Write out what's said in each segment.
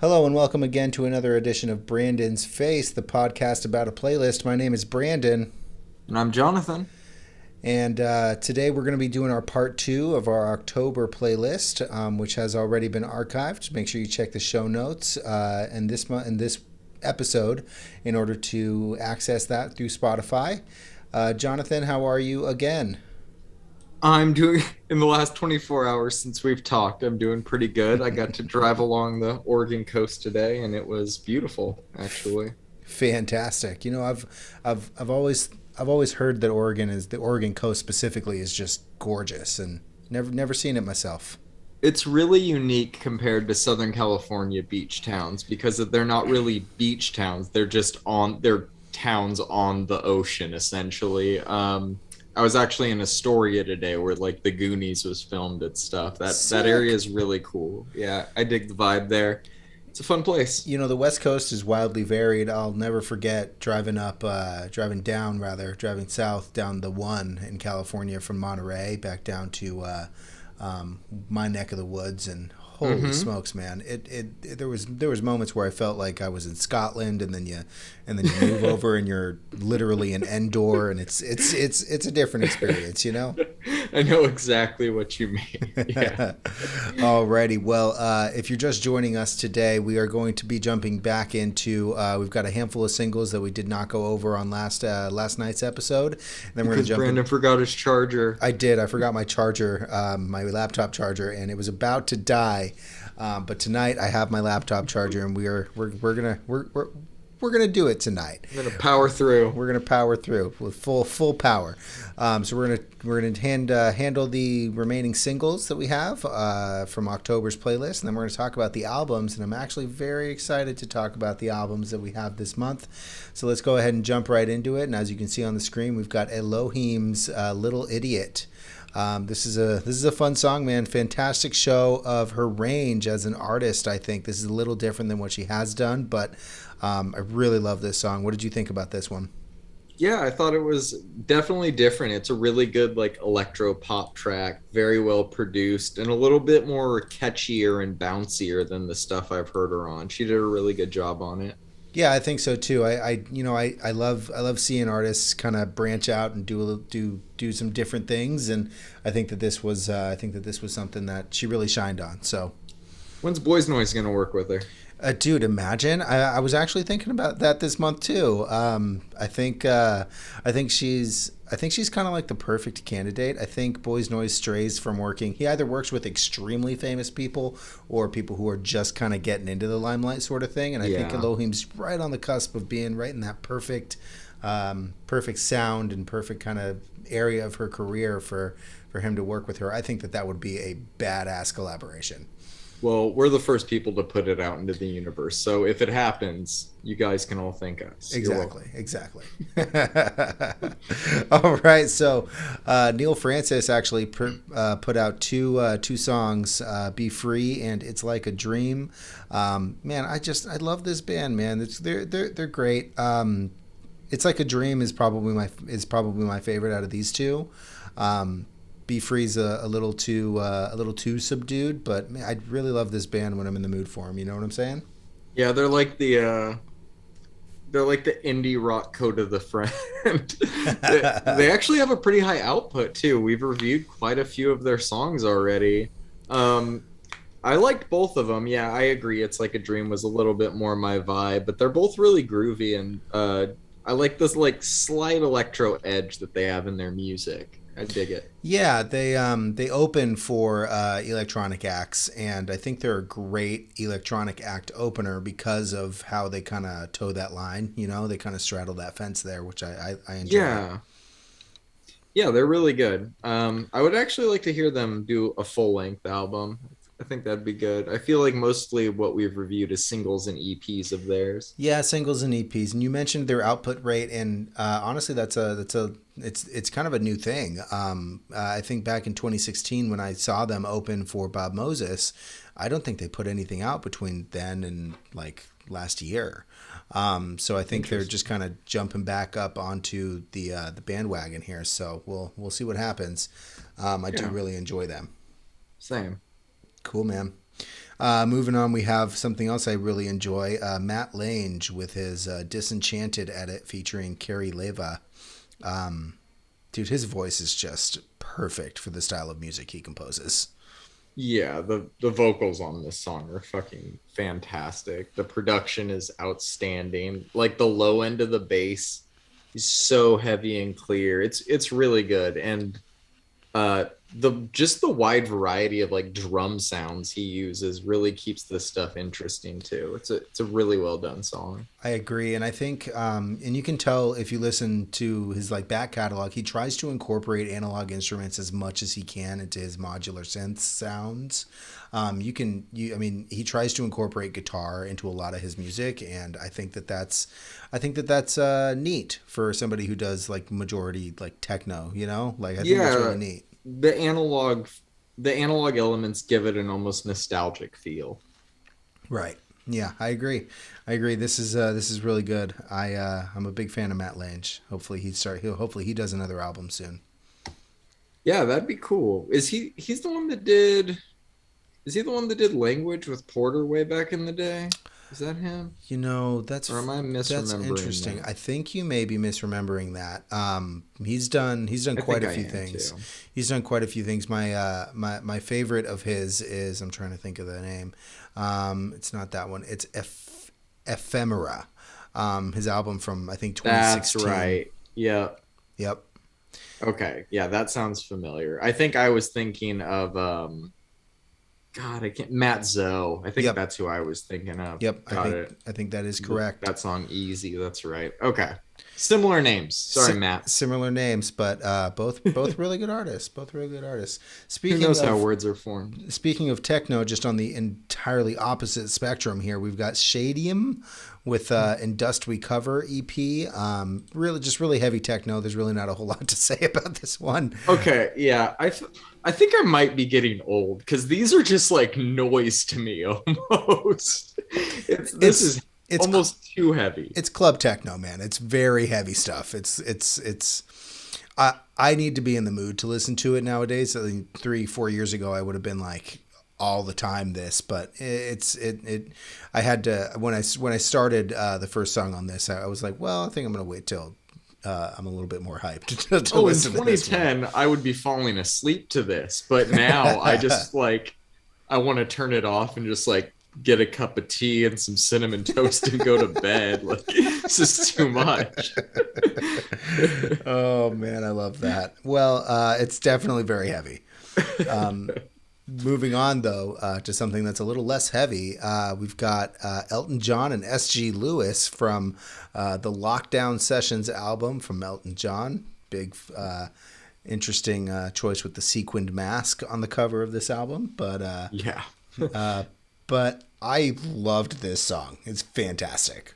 Hello and welcome again to another edition of Brandon's Face, the podcast about a playlist. My name is Brandon, And I'm Jonathan. and today we're going to be doing our part two of our October playlist, which has already been archived. Make sure you check the show notes in this episode in order to access that through Spotify. Jonathan, how are you again? I'm doing, in the last 24 hours since we've talked, I'm doing pretty good. I got to drive along the Oregon coast today, and it was beautiful, actually. Fantastic. I've always heard that the Oregon coast specifically is just gorgeous, and never seen it myself. It's really unique compared to Southern California beach towns because they're not really beach towns. They're towns on the ocean, essentially. I was actually in Astoria today where like the Goonies was filmed and stuff. That area Sick. is really cool. Yeah, I dig the vibe there. It's a fun place. The West Coast is wildly varied. I'll never forget driving south down the one in California from Monterey back down to my neck of the woods, and holy Hmm. smokes, man! There was moments where I felt like I was in Scotland, and then you move over and you're literally in Endor, and it's a different experience. I know exactly what you mean. Yeah. Alrighty. Well, if you're just joining us today, we are going to be jumping back into. We've got a handful of singles that we did not go over on last night's episode, and then we're going Because to jump in. Brandon forgot his charger. I did. I forgot my charger, my laptop charger, and it was about to die. But tonight I have my laptop charger, and we're gonna do it tonight. I'm gonna power through. We're gonna power through with full power. So we're gonna handle the remaining singles that we have from October's playlist, and then we're gonna talk about the albums. And I'm actually very excited to talk about the albums that we have this month. So let's go ahead and jump right into it. And as you can see on the screen, we've got Elohim's "Little Idiot." This is a fun song, man. Fantastic show of her range as an artist. I think this is a little different than what she has done, but I really love this song. What did you think about this one? Yeah, I thought it was definitely different. It's a really good like electro pop track, very well produced, and a little bit more catchier and bouncier than the stuff I've heard her on. She did a really good job on it. Yeah, I think so too. I love seeing artists kind of branch out and do some different things, and I think that this was something that she really shined on. So When's Boys Noise gonna work with her? Dude, imagine. I was actually thinking about that this month too. I think she's kind of like the perfect candidate. I think Boys Noise strays from working. He either works with extremely famous people or people who are just kind of getting into the limelight sort of thing. And I think Yeah. Elohim's right on the cusp of being right in that perfect sound and perfect kind of area of her career for him to work with her. I think that would be a badass collaboration. Well, we're the first people to put it out into the universe. So if it happens, you guys can all thank us. You're welcome. Exactly. All right. So Neil Francis actually put out two songs, "Be Free" and "It's Like a Dream." Man, I love this band, man. They're great. "It's Like a Dream" is probably my favorite out of these two. Be Free's a little too subdued, but man, I really love this band when I'm in the mood for them. You know what I'm saying? Yeah, they're like the indie rock code of the friend. They actually have a pretty high output too. We've reviewed quite a few of their songs already. Um, I liked both of them. Yeah, I agree. It's Like a Dream was a little bit more my vibe, but they're both really groovy, and I like this like slight electro edge that they have in their music. I dig it. Yeah, they open for electronic acts, and I think they're a great electronic act opener because of how they kind of toe that line. They kind of straddle that fence there, which I enjoy. Yeah. Yeah, they're really good. I would actually like to hear them do a full length album. I think that'd be good. I feel like mostly what we've reviewed is singles and EPs of theirs. Yeah, singles and EPs, and you mentioned their output rate, and honestly, it's kind of a new thing. I think back in 2016 when I saw them open for Bob Moses, I don't think they put anything out between then and like last year. So I think they're Interesting. just kind of jumping back up onto the bandwagon here. So we'll see what happens. I do Yeah, really enjoy them. same. Cool, man. Moving on, we have something else I really enjoy. Matt Lange with his Disenchanted edit featuring Carrie Leva. Dude, his voice is just perfect for the style of music he composes. Yeah, the vocals on this song are fucking fantastic. The production is outstanding. Like the low end of the bass is so heavy and clear. It's really good. And the wide variety of like drum sounds he uses really keeps this stuff interesting too. It's a really well done song. I agree, and I think and you can tell if you listen to his like back catalog, he tries to incorporate analog instruments as much as he can into his modular synth sounds. I mean, he tries to incorporate guitar into a lot of his music, and I think that's neat for somebody who does like majority like techno. You know, like I think that's really neat. The analog elements give it an almost nostalgic feel. Right. Yeah, I agree. This is really good. I'm a big fan of Matt Lange. Hopefully he does another album soon. Yeah, that'd be cool. Is he the one that did Language with Porter way back in the day? Is that him? You know, that's, or am I misremembering? That's interesting. That? I think you may be misremembering that. He's done quite a few things. He's done quite a few things. My favorite of his is, I'm trying to think of the name. It's not that one. It's Ephemera. His album from I think 2016. That's right. Yeah. Yep. Okay. Yeah, that sounds familiar. I think I was thinking of God, I can't. Maxo. I think that's who I was thinking of. Yep, I think that is correct. That song, Easy. That's right. Okay. Similar names. Sorry, Matt. Similar names, but both really good artists. Both really good artists. Who knows how words are formed? Speaking of techno, just on the entirely opposite spectrum here, we've got Shadium with In Dust We Cover EP. Really heavy techno. There's really not a whole lot to say about this one. Okay, yeah. I think I might be getting old because these are just like noise to me almost. This is almost too heavy. It's club techno, man. It's very heavy stuff. I need to be in the mood to listen to it nowadays. I think 3-4 years ago I would have been like all the time this, but I had to when I started the first song on this, I was like, well, I think I'm gonna wait till I'm a little bit more hyped to listen in 2010 I would be falling asleep to this, but now I just like I want to turn it off and just like get a cup of tea and some cinnamon toast and go to bed. Like, this is too much. Oh man, I love that. Well, it's definitely very heavy. Moving on though to something that's a little less heavy, we've got Elton John and S.G. Lewis from the Lockdown Sessions album from Elton John. Big interesting choice with the sequined mask on the cover of this album, but yeah. But I loved this song. It's fantastic.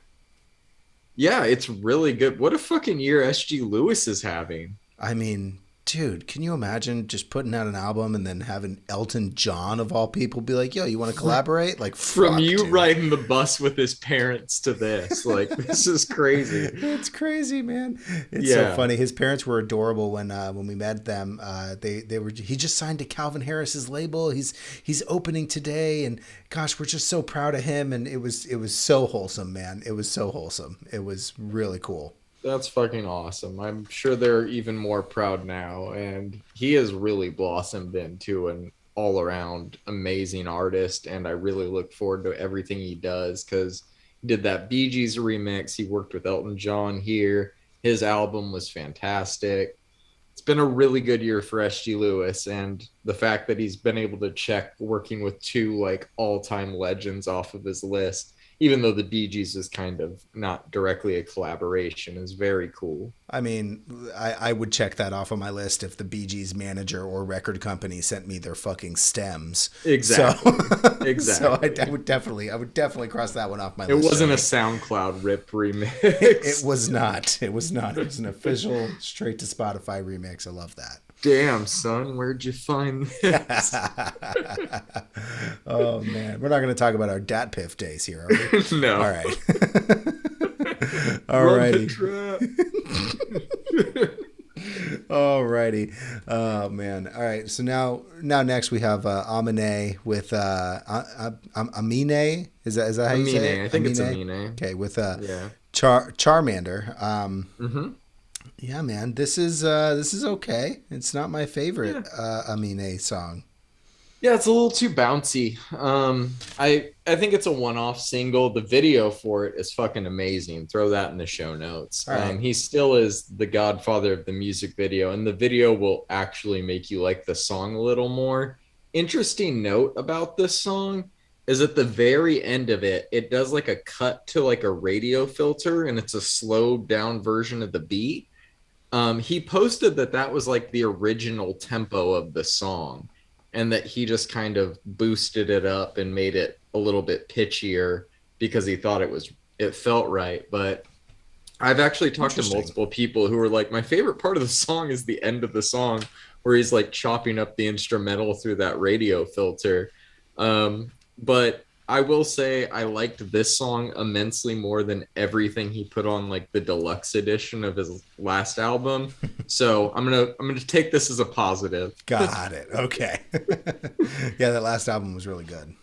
Yeah, it's really good. What a fucking year S.G. Lewis is having. I mean, dude, can you imagine just putting out an album and then having Elton John, of all people, be like, yo, you want to collaborate? Like, from you dude. Riding the bus with his parents to this. Like, this is crazy. It's crazy, man. It's so funny. His parents were adorable when we met them. He just signed to Calvin Harris's label. He's opening today, and gosh, we're just so proud of him. And it was so wholesome, man. It was so wholesome. It was really cool. That's fucking awesome. I'm sure they're even more proud now. And he has really blossomed into an all-around amazing artist. And I really look forward to everything he does because he did that Bee Gees remix. He worked with Elton John here. His album was fantastic. It's been a really good year for S.G. Lewis. And the fact that he's been able to check working with two like all-time legends off of his list, even though the Bee Gees is kind of not directly a collaboration, is very cool. I mean, I would check that off on my list if the Bee Gees manager or record company sent me their fucking stems. Exactly. So, exactly. So I would definitely cross that one off my list. It wasn't a SoundCloud rip remix. It was not. It was an official straight to Spotify remix. I love that. Damn, son, where'd you find this? Oh, man. We're not going to talk about our Dat Piff days here, are we? No. All right. All righty. Alrighty. Oh man. All right. So now next we have Amine with Amine. Is that how you say Amine, I it? think it's Amine. Amine. Okay. With Yeah. Charmander. Mm-hmm. Yeah, man. This is okay. It's not my favorite Yeah. Amine song. Yeah, it's a little too bouncy. I think it's a one-off single. The video for it is fucking amazing. Throw that in the show notes. All right. He still is the godfather of the music video, and the video will actually make you like the song a little more. Interesting note about this song is at the very end of it, it does like a cut to like a radio filter, and it's a slowed down version of the beat. He posted that that was like the original tempo of the song, and that he just kind of boosted it up and made it a little bit pitchier because he thought it felt right. But I've actually talked to multiple people who were like, my favorite part of the song is the end of the song where he's like chopping up the instrumental through that radio filter. But I will say I liked this song immensely more than everything he put on like the deluxe edition of his last album. So I'm gonna take this as a positive. Got it. Okay. Yeah, that last album was really good.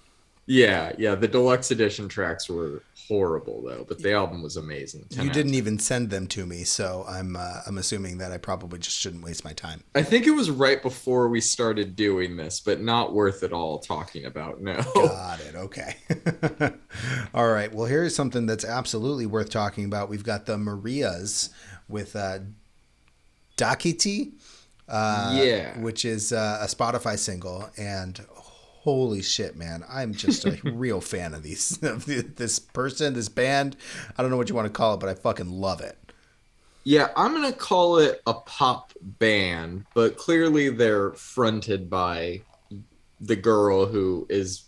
Yeah, the deluxe edition tracks were horrible though, but the album was amazing. You didn't even send them to me, so I'm assuming that I probably just shouldn't waste my time. I think it was right before we started doing this, but not worth it all talking about. No. Got it. Okay. All right. Well, here's something that's absolutely worth talking about. We've got the Marias with Dakiti, which is a Spotify single, and holy shit, man! I'm just a real fan of this person, this band. I don't know what you want to call it, but I fucking love it. Yeah, I'm gonna call it a pop band, but clearly they're fronted by the girl who is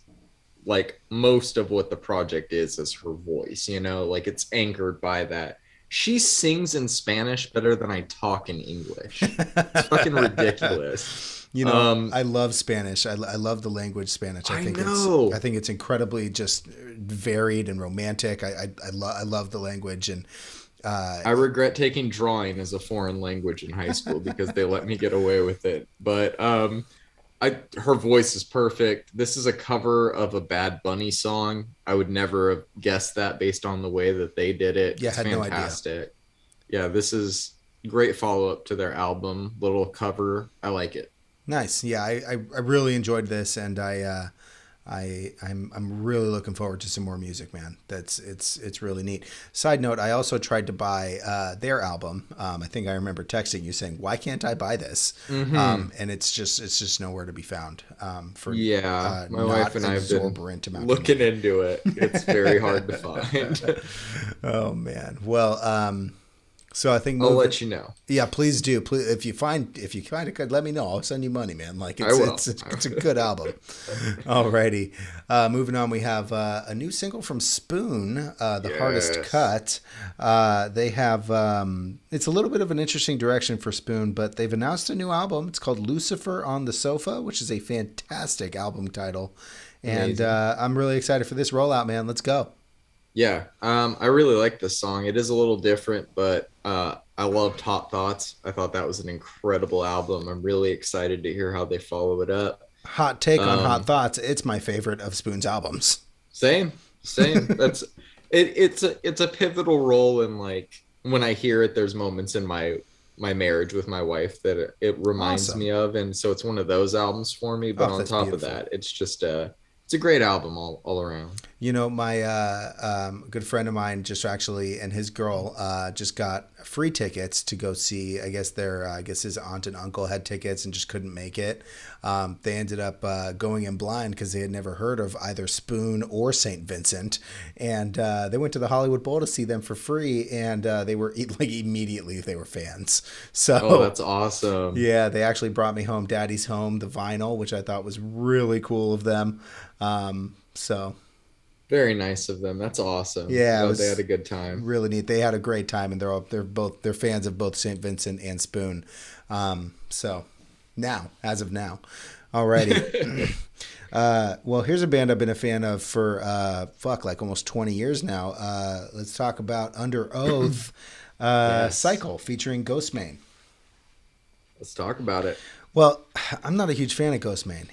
like most of what the project is her voice. You know, like it's anchored by that. She sings in Spanish better than I talk in English. It's fucking ridiculous. You know, I love Spanish. I love the language Spanish. I think it's incredibly just varied and romantic. I love the language, and I regret taking drawing as a foreign language in high school because they let me get away with it. But her voice is perfect. This is a cover of a Bad Bunny song. I would never have guessed that based on the way that they did it. Yeah, it's I had fantastic. No idea. Yeah, this is great follow-up to their album, little cover. I like it. Nice. Yeah, I really enjoyed this, and I'm really looking forward to some more music, man. It's really neat. Side note, I also tried to buy their album. I think I remember texting you saying, "Why can't I buy this?" Mm-hmm. And it's just nowhere to be found. My wife and I have been looking into it. It's very hard to find. Oh man. Well, so I think I'll let you know. Yeah, please do. Please, if you find it good, let me know. I'll send you money, man. Like it's a good album. Alrighty. Moving on, we have a new single from Spoon, The Hardest Cut. They have it's a little bit of an interesting direction for Spoon, but they've announced a new album. It's called Lucifer on the Sofa, which is a fantastic album title. And I'm really excited for this rollout, man. Let's go. Yeah, I really like this song. It is a little different, but I loved Hot Thoughts. I thought that was an incredible album. I'm really excited to hear how they follow it up. Hot take on Hot Thoughts. It's my favorite of Spoon's albums. Same. That's it's a pivotal role in, like, when I hear it, there's moments in my marriage with my wife that it reminds me of, and so it's one of those albums for me. But on top of that, it's just it's a great album all around. You know, my good friend of mine just actually, and his girl just got free tickets to go see. I guess his aunt and uncle had tickets and just couldn't make it. They ended up going in blind because they had never heard of either Spoon or St. Vincent, and they went to the Hollywood Bowl to see them for free, and they were immediately they were fans. So that's awesome. Yeah, they actually brought me home Daddy's Home, the vinyl, which I thought was really cool of them. So very nice of them. That's awesome. Yeah, they had a good time. Really neat. They had a great time, and they're fans of both St. Vincent and Spoon. So as of now, alrighty. Well, here's a band I've been a fan of for like almost 20 years now. Let's talk about Under Oath, Cycle featuring Ghostmane. Let's talk about it. Well, I'm not a huge fan of Ghostman.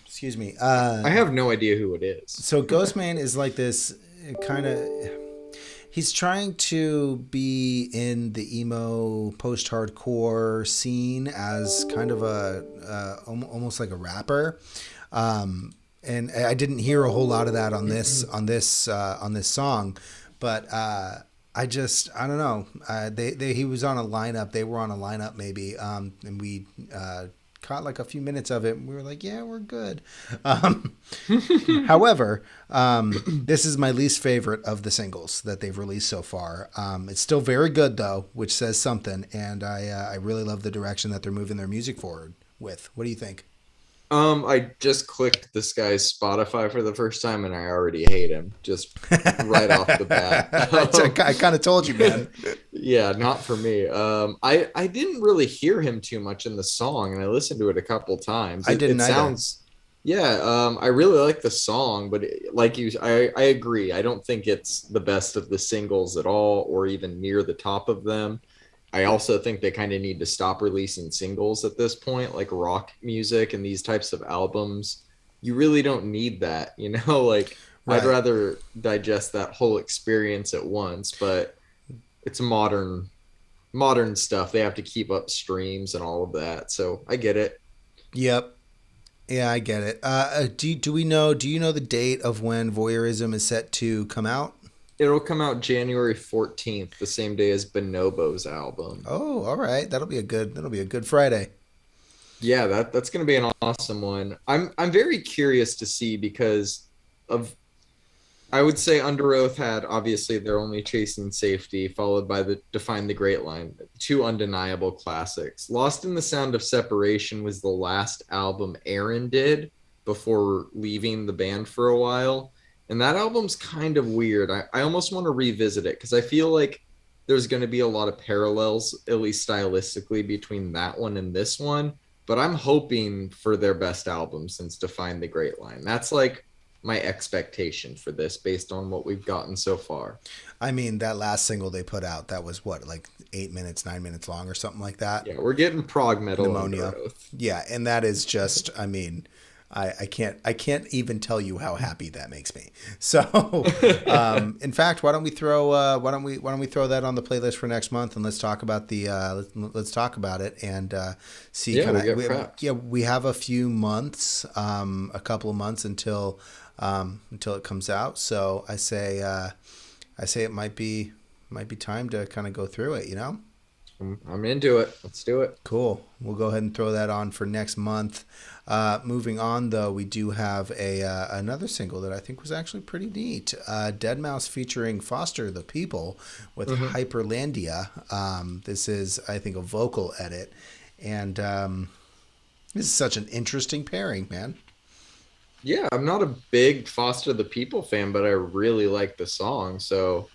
Excuse me. I have no idea who it is. So Ghostman is like this kind of. He's trying to be in the emo post-hardcore scene as kind of almost like a rapper. And I didn't hear a whole lot of that on this song, but I don't know. He was on a lineup. They were on a lineup maybe, and we caught like a few minutes of it. And we were like, yeah, we're good. However, this is my least favorite of the singles that they've released so far. It's still very good though, which says something. And I really love the direction that they're moving their music forward with. What do you think? I just clicked this guy's Spotify for the first time and I already hate him just right off the bat. I kind of told you, man. Yeah, not for me. I didn't really hear him too much in the song and I listened to it a couple times. I didn't it either. Sounds, yeah, I really like the song, but I agree. I don't think it's the best of the singles at all or even near the top of them. I also think they kind of need to stop releasing singles at this point, like rock music and these types of albums. You really don't need that, you know, like right. I'd rather digest that whole experience at once, but it's modern stuff. They have to keep up streams and all of that. So I get it. Yep. Yeah, I get it. Do you know the date of when Voyeurism is set to come out? It'll come out January 14th, the same day as Bonobo's album. Oh, all right. That'll be a good Friday. Yeah, that's going to be an awesome one. I'm very curious to see because I would say Under Oath had obviously They're Only Chasing Safety, followed by the Define the Great Line, two undeniable classics. Lost in the Sound of Separation was the last album Aaron did before leaving the band for a while. And that album's kind of weird. I almost want to revisit it because I feel like there's going to be a lot of parallels, at least stylistically, between that one and this one. But I'm hoping for their best album since Define the Great Line. That's like my expectation for this based on what we've gotten so far. I mean, that last single they put out, that was what, like 9 minutes long or something like that? Yeah, we're getting prog metal. Pneumonia. Yeah, and that is just, I mean... I can't even tell you how happy that makes me. So, in fact, why don't we throw that on the playlist for next month and let's talk about let's talk about it and see. Yeah, we have a few months, a couple of months until it comes out. So I say it might be time to kind of go through it. You know. I'm into it. Let's do it. Cool. We'll go ahead and throw that on for next month. Moving on, though, we do have another single that I think was actually pretty neat. Deadmau5 featuring Foster the People with Hyperlandia. This is, I think, a vocal edit. And this is such an interesting pairing, man. Yeah, I'm not a big Foster the People fan, but I really like the song. So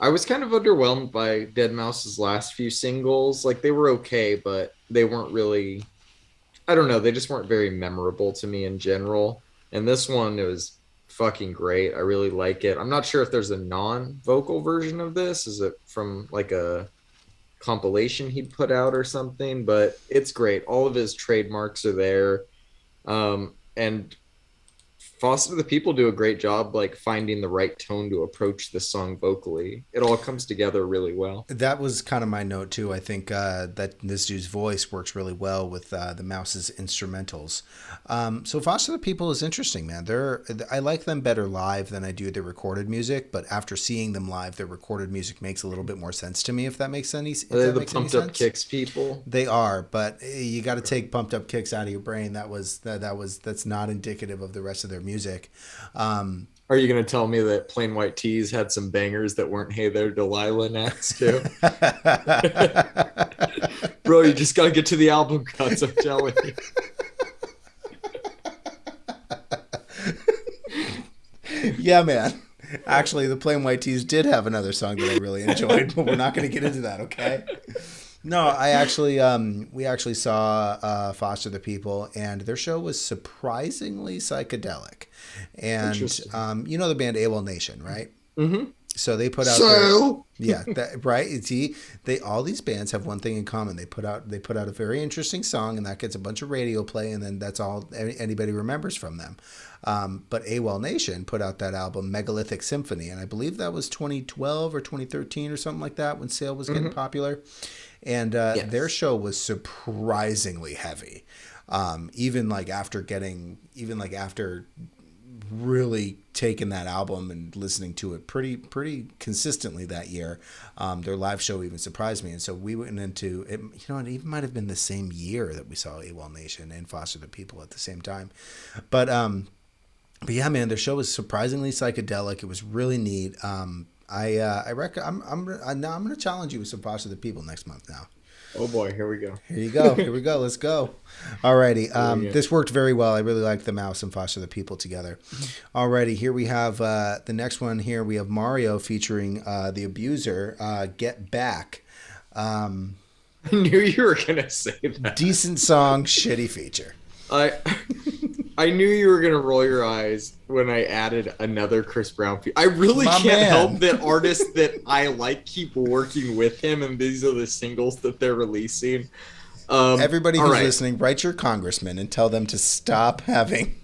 I was kind of underwhelmed by Deadmau5's last few singles. Like, they were okay, but they weren't really... I don't know. They just weren't very memorable to me in general. And this one, it was fucking great. I really like it. I'm not sure if there's a non-vocal version of this. Is it from like a compilation he'd put out or something? But it's great. All of his trademarks are there. And Foster the People do a great job like finding the right tone to approach the song vocally. It all comes together really well. That was kind of my note too. I think that this dude's voice works really well with the Mouse's instrumentals. So Foster the People is interesting, man. I like them better live than I do their recorded music, but after seeing them live, their recorded music makes a little bit more sense to me, if that makes any sense. Are they the Pumped Up Kicks people? They are, but you got to take Pumped Up Kicks out of your brain. That's not indicative of the rest of their music. Are you going to tell me that Plain White Tees had some bangers that weren't Hey There Delilah next too? Bro, you just got to get to the album cuts, I'm telling you. Yeah, man. Actually, the Plain White Tees did have another song that I really enjoyed, but we're not going to get into that, okay? No, we actually saw Foster the People, and their show was surprisingly psychedelic. And you know the band AWOL Nation, right? Mm-hmm. So they put out right. See, they all these bands have one thing in common. They put out a very interesting song, and that gets a bunch of radio play, and then that's all anybody remembers from them. But AWOL Nation put out that album Megalithic Symphony, and I believe that was 2012 or 2013 or something like that when Sail was getting popular. And their show was surprisingly heavy. Even after really taking that album and listening to it pretty consistently that year, their live show even surprised me. And so we went into it. It even might have been the same year that we saw AWOL Nation and Foster the People at the same time. But yeah, man, their show was surprisingly psychedelic. It was really neat. I reckon I'm gonna challenge you with some Foster the People next month now. Oh boy, here we go. Here we go. Let's go. Alrighty. This worked very well. I really like the Mouse and Foster the People together. Alrighty, here we have the next one. Here we have Mario featuring the Abuser. Get Back. I knew you were gonna say that. Decent song, shitty feature. I knew you were gonna roll your eyes when I added another Chris Brown. I really can't help that artists that I like keep working with him, and these are the singles that they're releasing. Everybody who's listening, write your congressman and tell them to stop having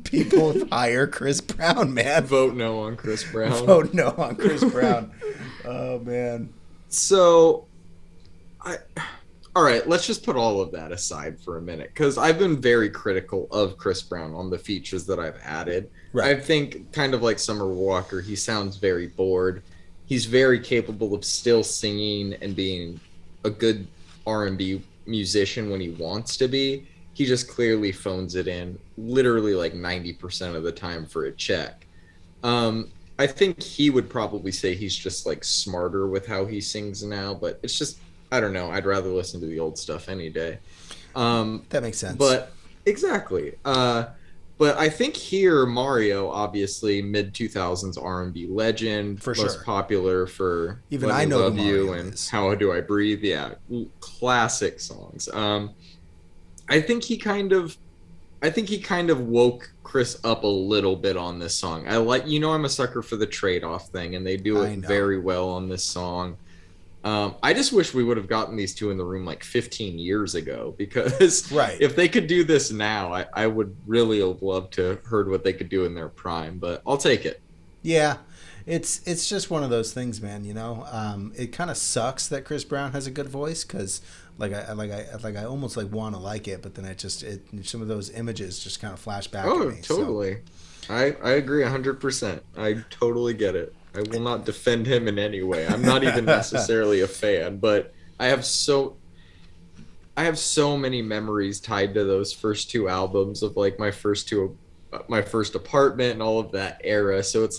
people hire Chris Brown, man. Vote no on Chris Brown. Vote no on Chris Brown. Oh man. So, all right, let's just put all of that aside for a minute, because I've been very critical of Chris Brown on the features that I've added. Right. I think, kind of like Summer Walker, he sounds very bored. He's very capable of still singing and being a good R&B musician when he wants to be. He just clearly phones it in literally 90% of the time for a check. I think he would probably say he's just smarter with how he sings now, but it's just, I don't know. I'd rather listen to the old stuff any day. That makes sense. But exactly. But I think here Mario, obviously mid-2000s R&B legend, for most sure. popular for Even Let I Me know Love who You Mario and is. How Do I Breathe. Yeah, classic songs. I think he kind of woke Chris up a little bit on this song. I'm a sucker for the trade-off thing, and they do it very well on this song. I just wish we would have gotten these two in the room 15 years ago, because if they could do this now, I would really have loved to have heard what they could do in their prime, but I'll take it. Yeah, it's just one of those things, man. It kind of sucks that Chris Brown has a good voice, because I almost want to like it, but then some of those images just kind of flash back at me. Totally. So. I agree 100%. I totally get it. I will not defend him in any way. I'm not even necessarily a fan, but I have so many memories tied to those first two albums of my first apartment and all of that era. So it's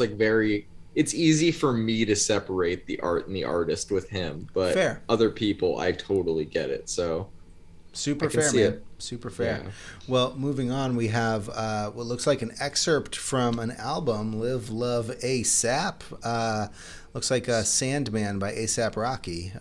it's easy for me to separate the art and the artist with him, but other people, I totally get it. So super fair, man. Super fair. Yeah. Well, moving on, we have what looks like an excerpt from an album, Live Love ASAP. Looks like Sandman by A$AP Rocky.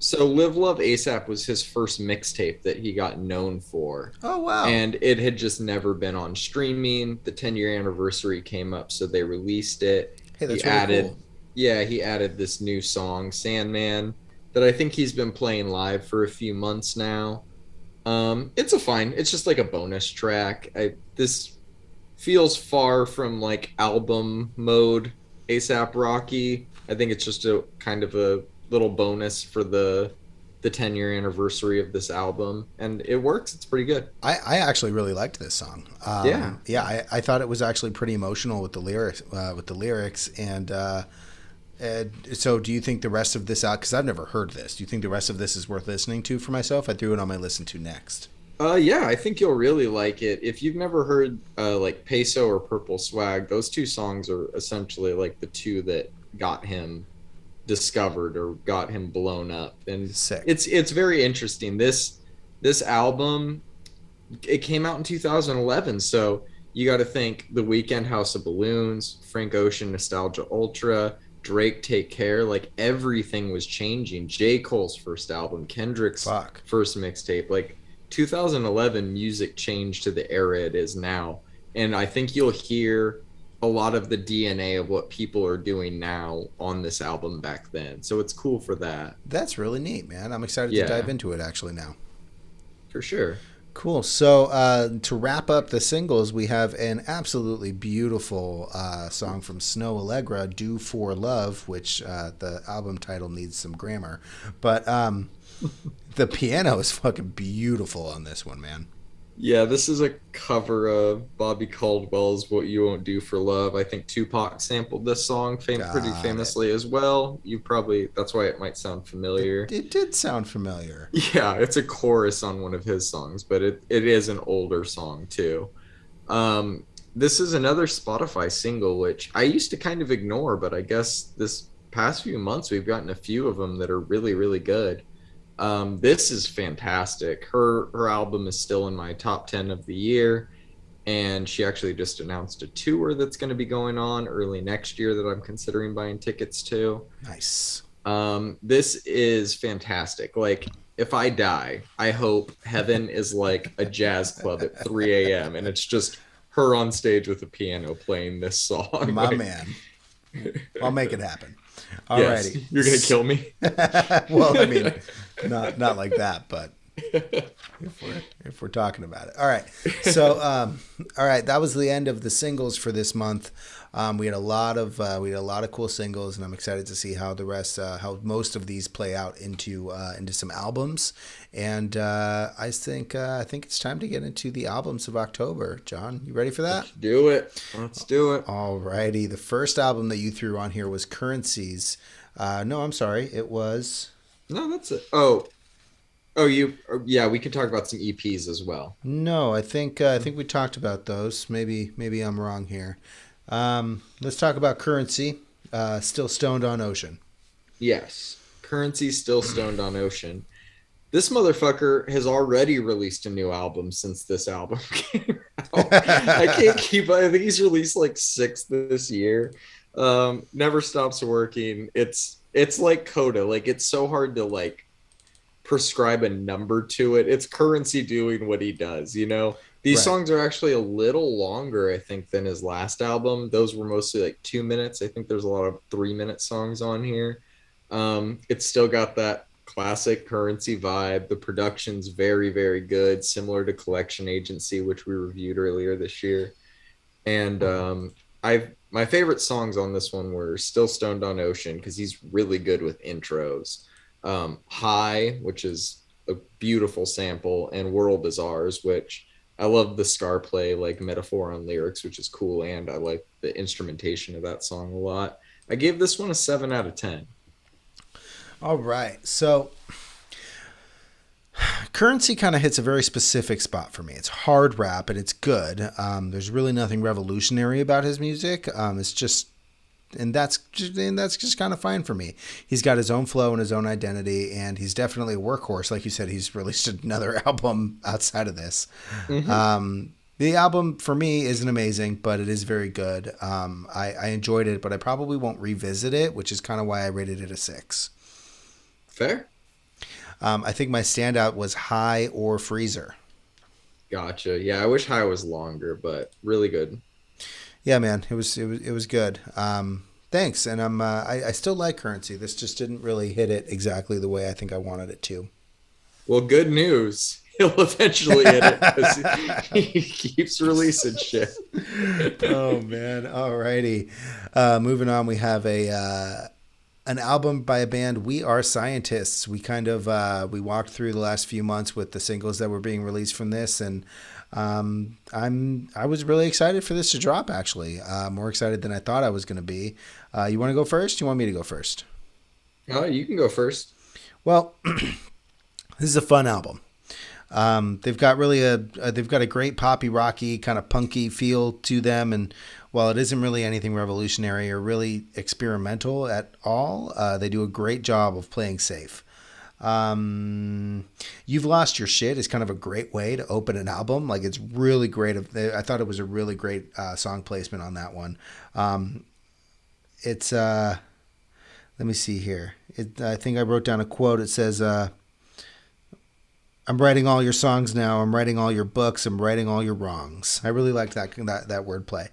So Live Love ASAP was his first mixtape that he got known for. Oh, wow. And it had just never been on streaming. The 10-year anniversary came up, so they released it. Hey, that's really cool. Yeah, he added this new song, Sandman, that I think he's been playing live for a few months now. It's just a bonus track. This feels far from album mode A$AP Rocky. I think it's just a kind of a little bonus for the 10-year anniversary of this album, and it works. It's pretty good. I actually really liked this song. I thought it was actually pretty emotional with the lyrics, and so do you think the rest of this out, because I've never heard this, do you think the rest of this is worth listening to for myself? I threw it on my listen to next. Yeah, I think you'll really like it. If you've never heard Peso or Purple Swag, those two songs are essentially the two that got him discovered or got him blown up. And sick. It's very interesting. This album, it came out in 2011, so you got to think The Weeknd, House of Balloons, Frank Ocean, Nostalgia Ultra, Drake, Take Care, everything was changing. J. Cole's first album, Kendrick's first mixtape, 2011 music changed to the era it is now. And I think you'll hear a lot of the DNA of what people are doing now on this album back then. So it's cool for that. That's really neat, man. I'm excited to dive Yeah, into it actually now. for sure. Cool. So to wrap up the singles, we have an absolutely beautiful song from Snow Allegra, "Do for Love," which the album title needs some grammar, but the piano is fucking beautiful on this one, man. Yeah, this is a cover of Bobby Caldwell's "What You Won't Do for Love." I think Tupac sampled this song pretty Got it. famously as well. You probably, that's why it might sound familiar. It did sound familiar. Yeah, it's a chorus on one of his songs, but it is an older song too. This is another Spotify single, which I used to kind of ignore, but I guess this past few months we've gotten a few of them that are really, really good. This is fantastic. Her album is still in my top 10 of the year, and she actually just announced a tour that's going to be going on early next year that I'm considering buying tickets to. Nice. This is fantastic. Like, if I die, I hope heaven is like a jazz club at 3 a.m. and it's just her on stage with a piano playing this song. My Like, man. I'll make it happen. yes, Alrighty. you're gonna kill me. Well, I mean, not like that, but if we're talking about it. All right. So, all right, that was the end of the singles for this month. We had a lot of cool singles, and I'm excited to see how the rest, how most of these play out into some albums. And I think it's time to get into the albums of October. John, you ready for that? Let's do it. Let's do it. All righty. The first album that you threw on here was Currencies. No, I'm sorry. It was. No, that's it. Oh, yeah, we could talk about some EPs as well. No, I think we talked about those. Maybe I'm wrong here. Let's talk about Currency. Still Stoned on Ocean. Yes. Currency still stoned on Ocean. This motherfucker has already released a new album since this album came out. I can't keep. I think he's released like 6 this year. Never Stops Working. It's like Coda. Like, it's so hard to like prescribe a number to it. It's Currency doing what he does, you know? These Right. songs are actually a little longer, I think, than his last album. Those were mostly like 2 minutes. I think there's a lot of 3 minute songs on here. It's still got that classic Currency vibe. The production's very, very good, similar to Collection Agency, which we reviewed earlier this year. And I've my favorite songs on this one were Still Stoned on Ocean, because he's really good with intros. High, which is a beautiful sample, and World Is Ours, which I love the scar play, like metaphor on lyrics, which is cool, and I like the instrumentation of that song a lot. I gave this one a 7 out of 10. All right. So Currency kind of hits a very specific spot for me. It's hard rap and it's good. There's really nothing revolutionary about his music. It's just, and that's just kind of fine for me. He's got his own flow and his own identity, and he's definitely a workhorse. Like you said, he's released another album outside of this. The album for me isn't amazing, but it is very good. I enjoyed it, but I probably won't revisit it, which is kind of why I rated it a 6. Fair. I think my standout was High or Freezer. Gotcha. Yeah, I wish High was longer, but really good. Yeah, man, it was good. Thanks, and I still like Currency. This just didn't really hit it exactly the way I think I wanted it to. Well, good news. He'll eventually hit it because he keeps releasing shit. Oh man, alrighty. Moving on, we have an album by a band, We Are Scientists. We kind of we walked through the last few months with the singles that were being released from this, and I was really excited for this to drop. Actually, more excited than I thought I was going to be. You want to go first? You want me to go first? Oh, you can go first. Well, this is a fun album. They've got a great poppy, rocky, kind of punky feel to them, and while it isn't really anything revolutionary or really experimental at all, they do a great job of playing safe. You've Lost Your Shit is kind of a great way to open an album. Like, it's really great. I thought it was a really great song placement on that one. It's let me see here. I think I wrote down a quote. It says, I'm writing all your songs now. I'm writing all your books. I'm writing all your wrongs. I really liked that wordplay.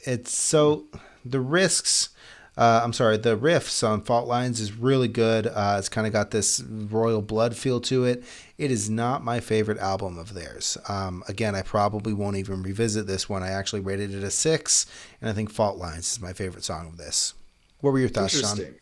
it's so the risks. The riffs on Fault Lines is really good. It's kind of got this royal blood feel to it. It is not my favorite album of theirs. Again, I probably won't even revisit this one. I actually rated it a 6, and I think Fault Lines is my favorite song of this. What were your thoughts, Sean? Interesting.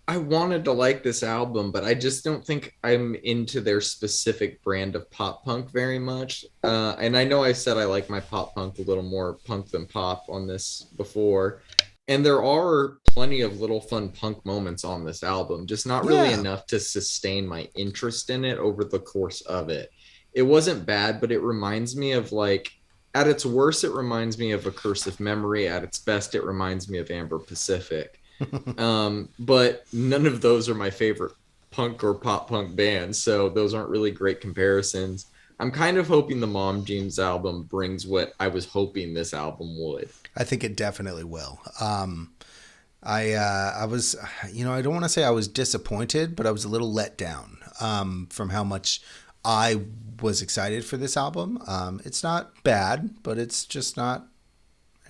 I wanted to like this album, but I just don't think I'm into their specific brand of pop punk very much. And I know I said I like my pop punk a little more punk than pop on this before. And there are plenty of little fun punk moments on this album, just not really enough to sustain my interest in it over the course of it. It wasn't bad, but it reminds me of like, at its worst, it reminds me of A Curse of Memory. At its best, it reminds me of Amber Pacific. But none of those are my favorite punk or pop punk bands, so those aren't really great comparisons. I'm kind of hoping the Mom Jeans album brings what I was hoping this album would. I think it definitely will. I was, I don't want to say I was disappointed, but I was a little let down from how much I was excited for this album. It's not bad, but it's just not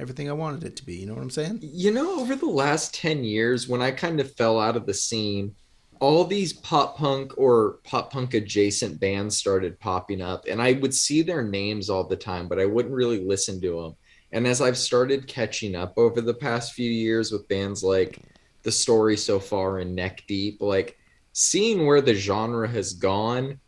everything I wanted it to be. You know what I'm saying? Over the last 10 years, when I kind of fell out of the scene, all these pop punk or pop punk adjacent bands started popping up, and I would see their names all the time, but I wouldn't really listen to them. And as I've started catching up over the past few years with bands like The Story So Far and Neck Deep, like seeing where the genre has gone,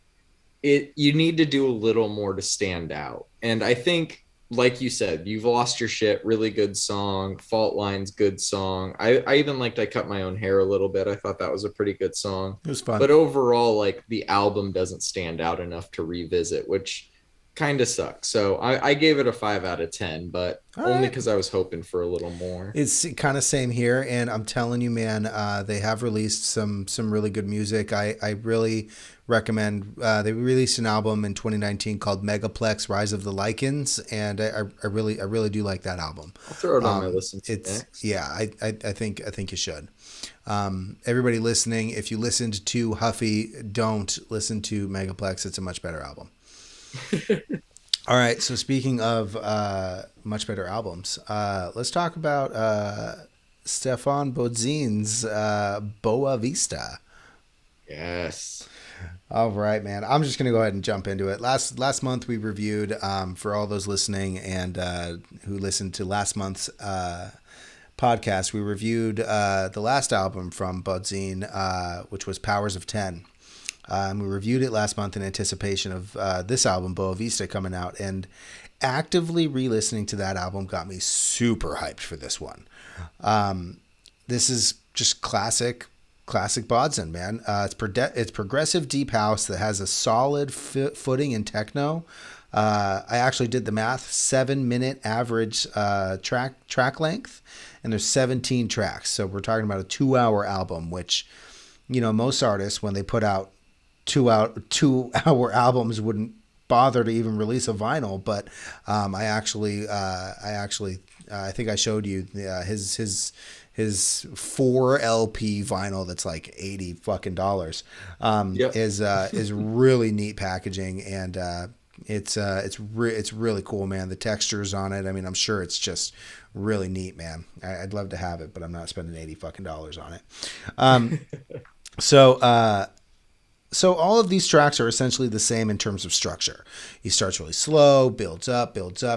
you need to do a little more to stand out. And I think, like you said, You've Lost Your Shit, really good song. Fault Lines, good song. I even liked I Cut My Own Hair a little bit. I thought that was a pretty good song. It was fun. But overall, like the album doesn't stand out enough to revisit, which kind of sucks. So I gave it a 5 out of 10, but only because I was hoping for a little more. It's kind of same here, and I'm telling you, man, they have released some really good music. I really recommend. They released an album in 2019 called Megaplex: Rise of the Lycans, and I really do like that album. I'll throw it on my listen. I think you should. Everybody listening, if you listened to Huffy, don't listen to Megaplex. It's a much better album. All right, so speaking of much better albums, let's talk about Stefan Bodzin's Boa Vista. Yes. All right, man. I'm just going to go ahead and jump into it. Last month we reviewed, for all those listening and who listened to last month's podcast, we reviewed the last album from Bodzin, which was Powers of 10. We reviewed it last month in anticipation of this album, Boa Vista, coming out, and actively re-listening to that album got me super hyped for this one. This is just classic Bodzin, man. It's progressive deep house that has a solid footing in techno. I actually did the math, 7-minute average track length, and there's 17 tracks. So we're talking about a 2-hour album, which, most artists, when they put out 2-hour albums, wouldn't bother to even release a vinyl. But I think I showed you his 4 LP vinyl that's like $80 fucking dollars. Is really neat packaging, and it's really cool, man. The textures on it, I mean, I'm sure it's just really neat, man. I'd love to have it, but I'm not spending $80 fucking dollars on it. So all of these tracks are essentially the same in terms of structure. He starts really slow, builds up,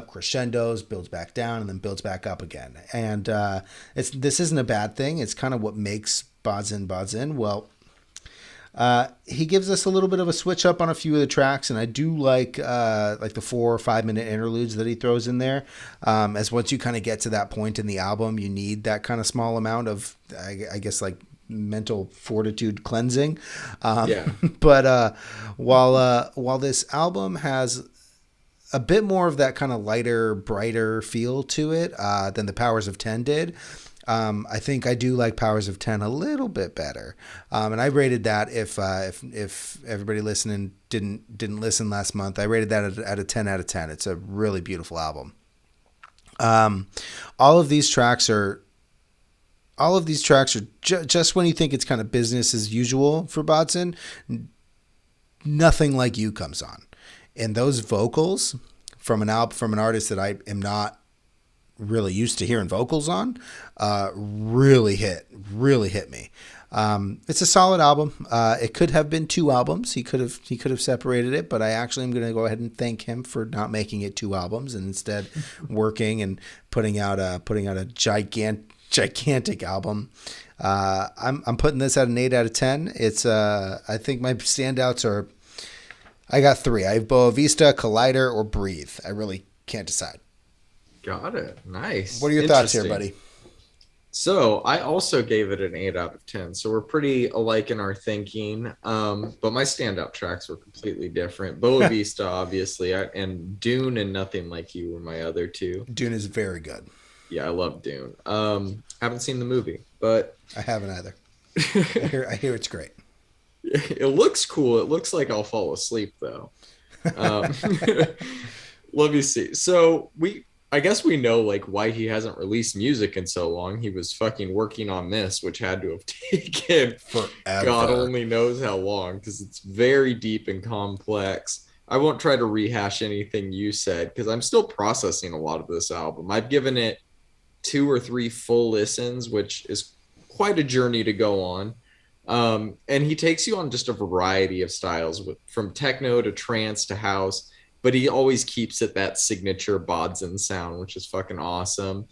crescendos, builds back down, and then builds back up again. And this isn't a bad thing. It's kind of what makes Bodzin. Well, he gives us a little bit of a switch up on a few of the tracks, and I do like the 4 or 5 minute interludes that he throws in there. As once you kind of get to that point in the album, you need that kind of small amount of, I guess, like mental fortitude cleansing. But while this album has a bit more of that kind of lighter, brighter feel to it than the Powers of 10 did, I think I do like Powers of 10 a little bit better. And I rated that, if everybody listening didn't listen last month, I rated that at a 10 out of 10. It's a really beautiful album. All of these tracks are just when you think it's kind of business as usual for Bodzin, Nothing Like You comes on. And those vocals from an artist that I am not really used to hearing vocals on, really hit me. It's a solid album. It could have been 2 albums. He could have separated it, but I actually am going to go ahead and thank him for not making it 2 albums and instead working and putting out a gigantic album. I'm putting this at an 8 out of 10. It's I think my standouts are, I got 3. I have Boa Vista, Collider, or Breathe. I really can't decide. Got it. Nice. What are your thoughts here, buddy? So I also gave it an 8 out of 10. So we're pretty alike in our thinking. But my standout tracks were completely different. Boa Vista, obviously, and Dune and Nothing Like You were my other 2. Dune is very good. Yeah, I love Dune. Haven't seen the movie, but I haven't either. I hear it's great. It looks cool. It looks like I'll fall asleep though. Let me see. So I guess we know like why he hasn't released music in so long. He was fucking working on this, which had to have taken forever. God only knows how long, because it's very deep and complex. I won't try to rehash anything you said because I'm still processing a lot of this album. I've given it 2 or 3 full listens, which is quite a journey to go on. And he takes you on just a variety of styles, from techno to trance to house, but he always keeps it that signature Bodzen sound, which is fucking awesome.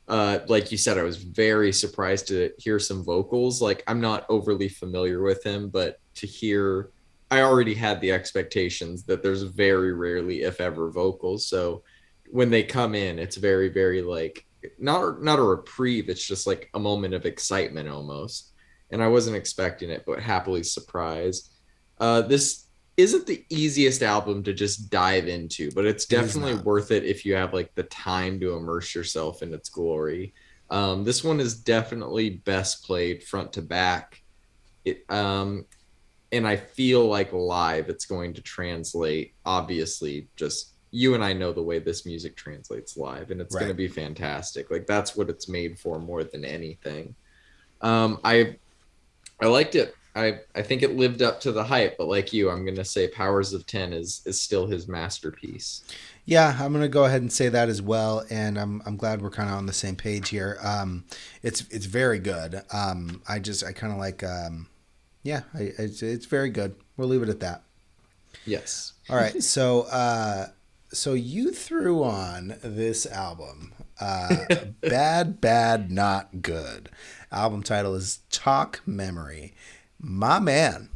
Like you said, I was very surprised to hear some vocals. Like, I'm not overly familiar with him, but to hear, I already had the expectations that there's very rarely, if ever, vocals. So when they come in, it's very, very like, not a reprieve. It's just like a moment of excitement almost. And I wasn't expecting it, but happily surprised. This isn't the easiest album to just dive into, but it's definitely worth it if you have like the time to immerse yourself in its glory. This one is definitely best played front to back. And I feel like live it's going to translate, obviously, just you and I know the way this music translates live, and it's going to be fantastic. Like, that's what it's made for more than anything. I liked it. I think it lived up to the hype, but like you, I'm going to say Powers of 10 is still his masterpiece. Yeah, I'm going to go ahead and say that as well, and I'm glad we're kind of on the same page here. It's very good. I kind of like, it's very good. We'll leave it at that. Yes. All right, so you threw on this album, Bad, Not Good. Album title is Talk Memory. My man.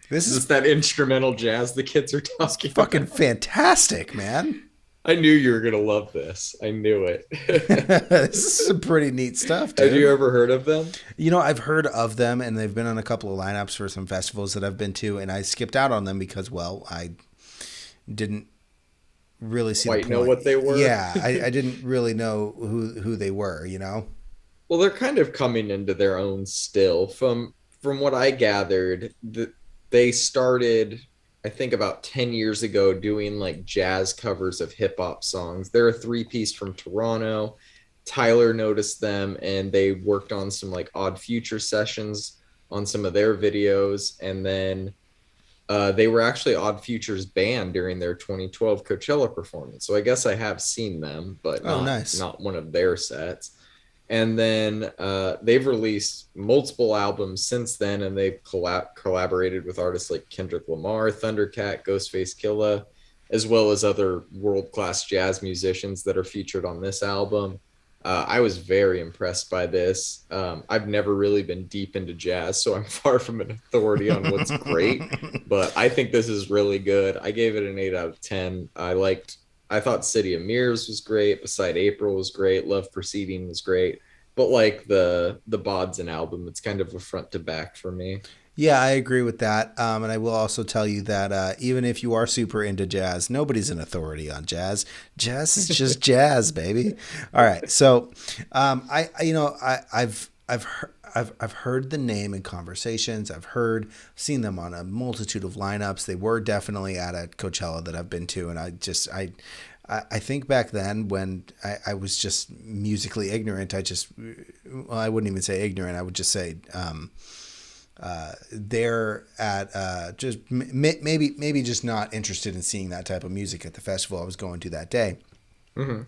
This is that instrumental jazz the kids are talking fucking about. Fantastic, man. I knew you were going to love this. I knew it. This is some pretty neat stuff, dude. Have you ever heard of them? You know, I've heard of them, and they've been on a couple of lineups for some festivals that I've been to, and I skipped out on them because, well, I didn't really see quite know what they were. Yeah, I didn't really know who they were, you know? Well, they're kind of coming into their own still. From what I gathered, they started, I think, about 10 years ago doing like jazz covers of hip hop songs. They're a 3-piece from Toronto. Tyler noticed them and they worked on some like Odd Future sessions on some of their videos. And then they were actually Odd Future's band during their 2012 Coachella performance. So I guess I have seen them, but not one of their sets. And then they've released multiple albums since then, and they've collaborated with artists like Kendrick Lamar, Thundercat, Ghostface Killah, as well as other world-class jazz musicians that are featured on this album. I was very impressed by this. I've never really been deep into jazz, so I'm far from an authority on what's great, but I think this is really good. I gave it an 8 out of 10. I thought City of Mirrors was great. Beside April was great. Love Proceeding was great. But like the Bodzen album, it's kind of a front to back for me. Yeah, I agree with that. And I will also tell you that even if you are super into jazz, nobody's an authority on jazz. Jazz is just jazz, baby. All right. So I've heard the name in conversations. I've seen them on a multitude of lineups. They were definitely at a Coachella that I've been to, and I think back then when I was just musically ignorant, I wouldn't even say ignorant. I would just say they're at just maybe just not interested in seeing that type of music at the festival I was going to that day. Mm-hmm.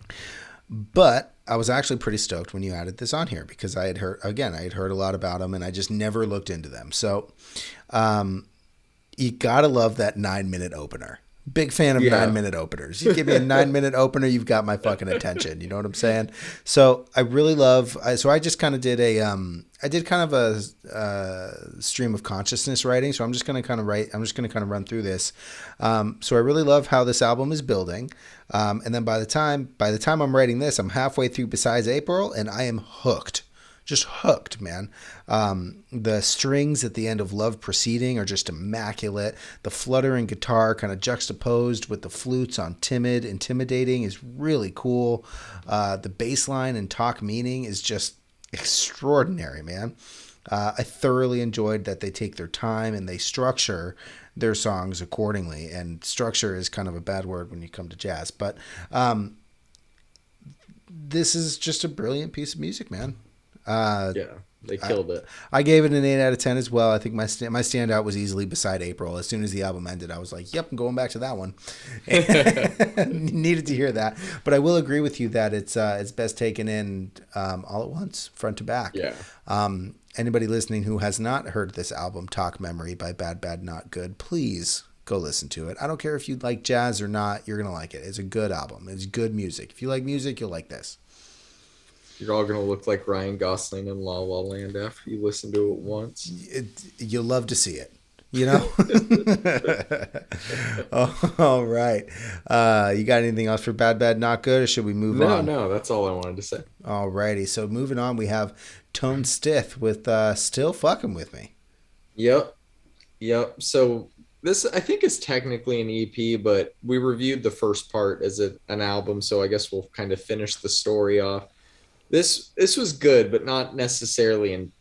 But I was actually pretty stoked when you added this on here because I had heard a lot about them and I just never looked into them. So you gotta love that 9-minute opener. Big fan of 9-minute openers. You give me a 9-minute opener, you've got my fucking attention. You know what I'm saying? So I really love. So I just kind of did a stream of consciousness writing. So I'm just gonna kind of run through this. So I really love how this album is building. And then by the time I'm writing this, I'm halfway through Besides April, and I am hooked. Just hooked, man. The strings at the end of Love Proceeding are just immaculate. The fluttering guitar kind of juxtaposed with the flutes on Intimidating is really cool. The bass line in Talk Meaning is just extraordinary, man. I thoroughly enjoyed that they take their time and they structure their songs accordingly. And structure is kind of a bad word when you come to jazz. But this is just a brilliant piece of music, man. They killed it. I gave it an 8 out of 10 as well. I think my standout was easily Beside April. As soon as the album ended, I was like, yep, I'm going back to that one. Needed to hear that. But I will agree with you that it's best taken in all at once, front to back. Yeah. Anybody listening who has not heard this album, Talk Memory by Bad Bad Not Good, please go listen to it. I don't care if you like jazz or not. You're going to like it. It's a good album. It's good music. If you like music, you'll like this. You're all going to look like Ryan Gosling in La La Land after you listen to it once. You'll love to see it, you know? All right. You got anything else for Bad Bad Not Good, or should we move on? No, that's all I wanted to say. All righty. So moving on, we have Tone Stith with Still Fucking With Me. Yep. So this, I think, is technically an EP, but we reviewed the first part as an album, so I guess we'll kind of finish the story off. This was good, but not necessarily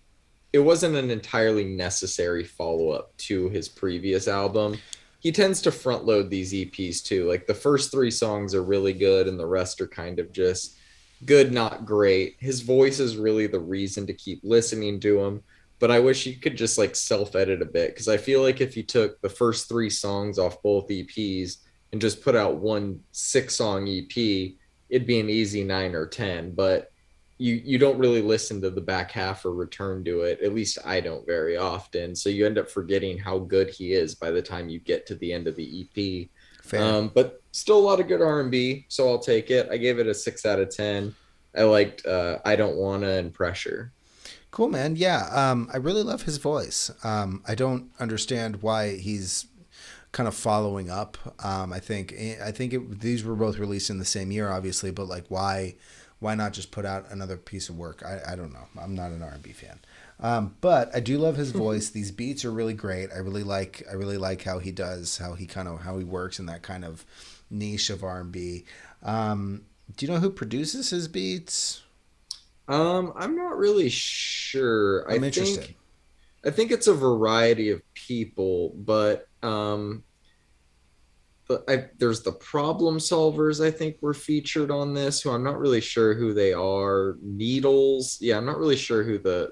it wasn't an entirely necessary follow-up to his previous album. He tends to front load these EPs too. Like the first 3 songs are really good and the rest are kind of just good, not great. His voice is really the reason to keep listening to him, but I wish he could just like self-edit a bit, because I feel like if he took the first 3 songs off both EPs and just put out one 6-song EP, it'd be an easy 9 or 10, but you don't really listen to the back half or return to it. At least I don't very often. So you end up forgetting how good he is by the time you get to the end of the EP. Fair. But still a lot of good R&B, so I'll take it. I gave it a 6 out of 10. I liked I Don't Wanna and Pressure. Cool, man. Yeah, I really love his voice. I don't understand why he's kind of following up. I think these were both released in the same year, obviously, but like why not just put out another piece of work? I don't know. I'm not an R&B fan. But I do love his voice. These beats are really great. I really like how he works in that kind of niche of R&B. Do you know who produces his beats? I'm not really sure. I'm interested. I think it's a variety of people, but there's the Problem Solvers, I think, were featured on this, who I'm not really sure who they are. Needles. Yeah, I'm not really sure who the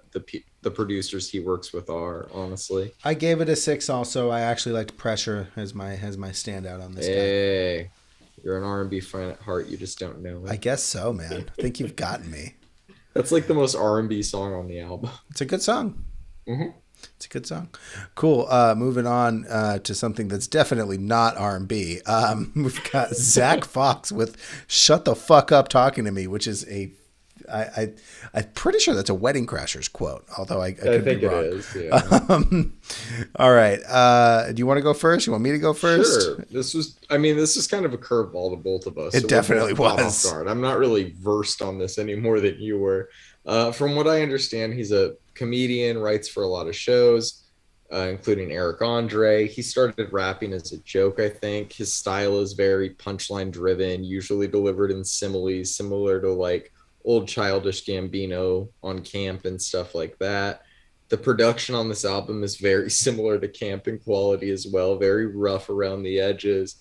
producers he works with are, honestly. I gave it a 6 also. I actually liked Pressure as my standout on this guy. You're an R&B fan at heart. You just don't know it. I guess so, man. I think you've gotten me. That's like the most R&B song on the album. It's a good song. Mm-hmm. It's a good song. Cool. Moving on to something that's definitely not R&B. We've got Zach Fox with "Shut the Fuck Up Talking to Me," which is I'm pretty sure that's a Wedding Crashers quote, although I could think be wrong. It is. Yeah. All right. Do you want to go first? You want me to go first? Sure. This is kind of a curveball to both of us. It definitely was. Off guard. I'm not really versed on this any more than you were. From what I understand, he's a comedian, writes for a lot of shows, including Eric Andre. He started rapping as a joke, I think. His style is very punchline driven, usually delivered in similes, similar to like old Childish Gambino on Camp and stuff like that. The production on this album is very similar to Camp in quality as well, very rough around the edges.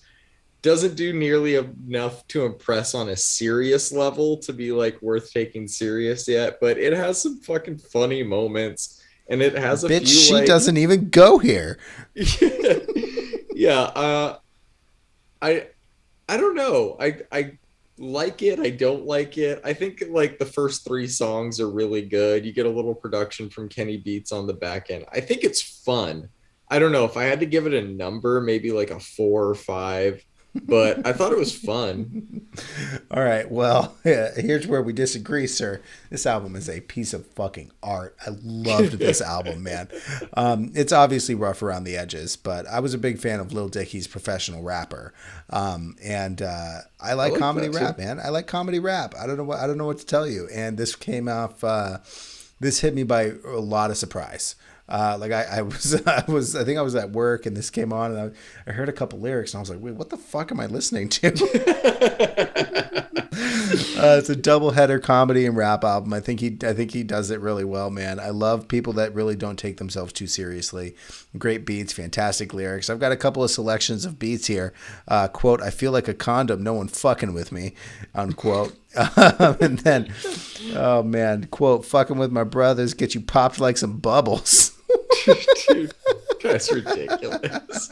Doesn't do nearly enough to impress on a serious level to be like worth taking serious yet, but it has some fucking funny moments, and it has a few. She doesn't even go here. Yeah, I don't know. like it. I don't like it. I think like the first three songs are really good. You get a little production from Kenny Beats on the back end. I think it's fun. I don't know if I had to give it a number, maybe like a 4 or 5, but I thought it was fun. All right, well, here's where we disagree, sir. This album is a piece of fucking art. I loved this album, man. It's obviously rough around the edges, but I was a big fan of Lil Dicky's Professional Rapper, and I like comedy rap, man. I like comedy rap. I don't know what to tell you. And this came off. This hit me by a lot of surprise. Like I think I was at work and this came on and I heard a couple lyrics and I was like, wait, what the fuck am I listening to? It's a double header comedy and rap album. I think he does it really well, man. I love people that really don't take themselves too seriously. Great beats, fantastic lyrics. I've got a couple of selections of beats here. Quote, I feel like a condom, no one fucking with me, unquote. And then, oh man, quote, fucking with my brothers, get you popped like some bubbles. Dude, that's ridiculous.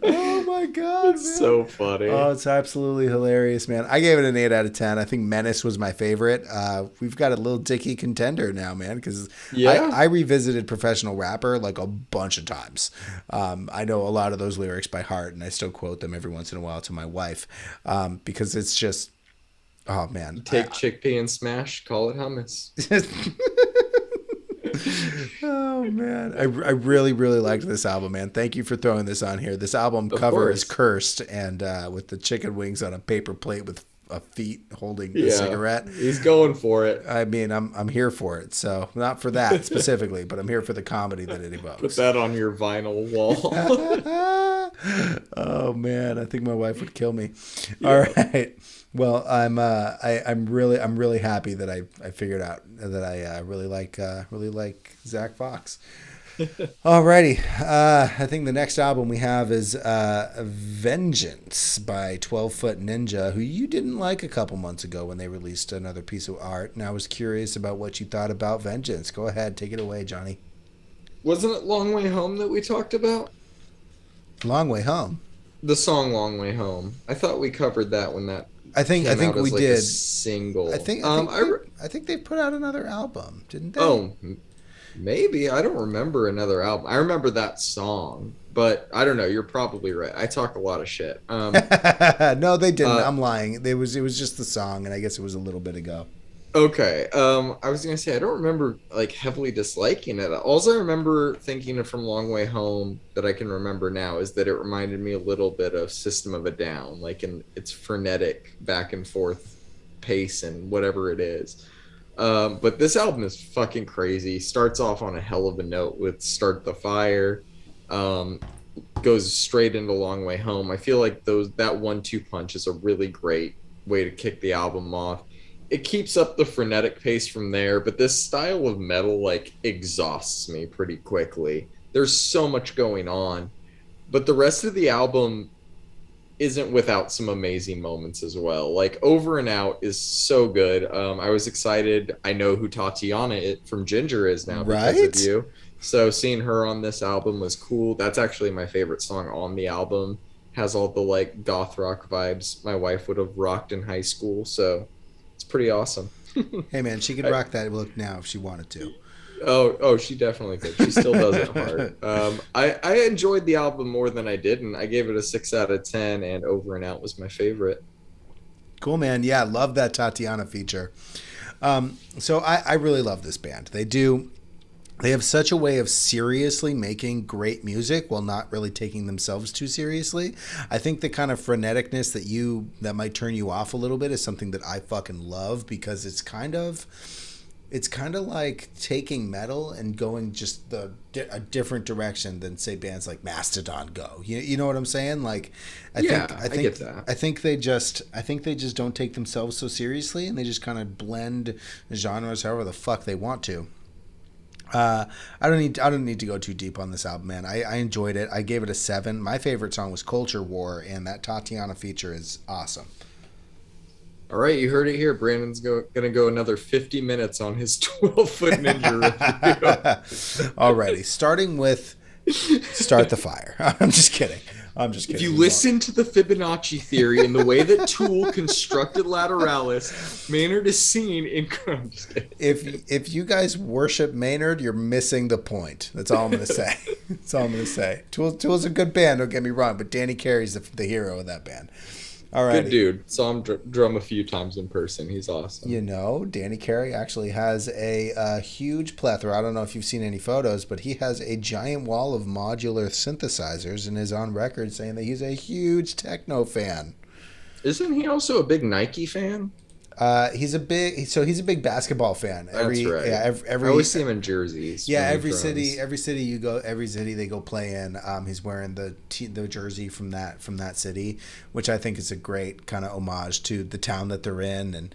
Oh my god, it's man. So funny. Oh, it's absolutely hilarious, man. I gave it an 8 out of 10. I think Menace was my favorite. We've got a Lil Dicky contender now, man, because I revisited Professional Rapper like a bunch of times. I know a lot of those lyrics by heart, and I still quote them every once in a while to my wife, because it's just, oh man. Take chickpea and smash, call it hummus. Oh man, I really liked this album, man. Thank you for throwing this on here. This album cover is cursed and with the chicken wings on a paper plate with a feet holding a cigarette. He's going for it. I mean, I'm here for it. So not for that specifically, but I'm here for the comedy that it evokes. Put that on your vinyl wall. Oh man, I think my wife would kill me. Yeah. All right. Well, I'm really happy that I figured out that I really like Zach Fox. Alrighty, I think the next album we have is Vengeance by 12 Foot Ninja, who you didn't like a couple months ago when they released another piece of art, and I was curious about what you thought about Vengeance. Go ahead, take it away, Johnny. Wasn't it Long Way Home that we talked about? Long Way Home? The song Long Way Home. I thought we covered that when that I think we like did. A single. I think they put out another album, didn't they? Oh, maybe. I don't remember another album. I remember that song, but I don't know. You're probably right. I talk a lot of shit. No, they didn't. I'm lying. It was just the song, and I guess it was a little bit ago. Okay. I was gonna say I don't remember like heavily disliking it. All I remember thinking of from Long Way Home that I can remember now is that it reminded me a little bit of System of a Down, like in its frenetic back and forth pace and whatever it is. But this album is fucking crazy. Starts off on a hell of a note with Start the Fire. Goes straight into Long Way Home. I feel like that 1-2 punch is a really great way to kick the album off. It keeps up the frenetic pace from there, but this style of metal like exhausts me pretty quickly. There's so much going on, but the rest of the album isn't without some amazing moments as well. Like Over and Out is so good. I was excited. I know who Tatiana from Ginger is now because of you. So seeing her on this album was cool. That's actually my favorite song on the album. Has all the like goth rock vibes my wife would have rocked in high school. So it's pretty awesome. Hey man, she could rock that look now if she wanted to. Oh, she definitely could. She still does at heart. I enjoyed the album more than I didn't. I gave it a 6 out of 10, and Over and Out was my favorite. Cool, man. Yeah, love that Tatiana feature. So I really love this band. They have such a way of seriously making great music while not really taking themselves too seriously. I think the kind of freneticness that might turn you off a little bit is something that I fucking love because it's kind of like taking metal and going just a different direction than say bands like Mastodon go. You know what I'm saying? Like I think get that. I think they just don't take themselves so seriously and they just kind of blend genres however the fuck they want to. I don't need to go too deep on this album, man. I enjoyed it. I gave it a 7. My favorite song was Culture War, and that Tatiana feature is awesome. All right, you heard it here. Brandon's gonna go another 50 minutes on his 12-foot ninja review. Alrighty, starting with Start the Fire. I'm just kidding. I'm just kidding. If you listen to the Fibonacci theory and the way that Tool constructed Lateralis, Maynard is singing in. I'm just kidding. If you guys worship Maynard, you're missing the point. That's all I'm going to say. That's all I'm going to say. Tool's a good band, don't get me wrong, but Danny Carey's the hero of that band. All right. Good dude. Saw him drum a few times in person. He's awesome. You know, Danny Carey actually has a huge plethora. I don't know if you've seen any photos, but he has a giant wall of modular synthesizers and is on record saying that he's a huge techno fan. Isn't he also a big Nike fan? He's a big basketball fan. That's right. Yeah, I always see him in jerseys. Yeah, every city they go play in. He's wearing the jersey from that city, which I think is a great kind of homage to the town that they're in, and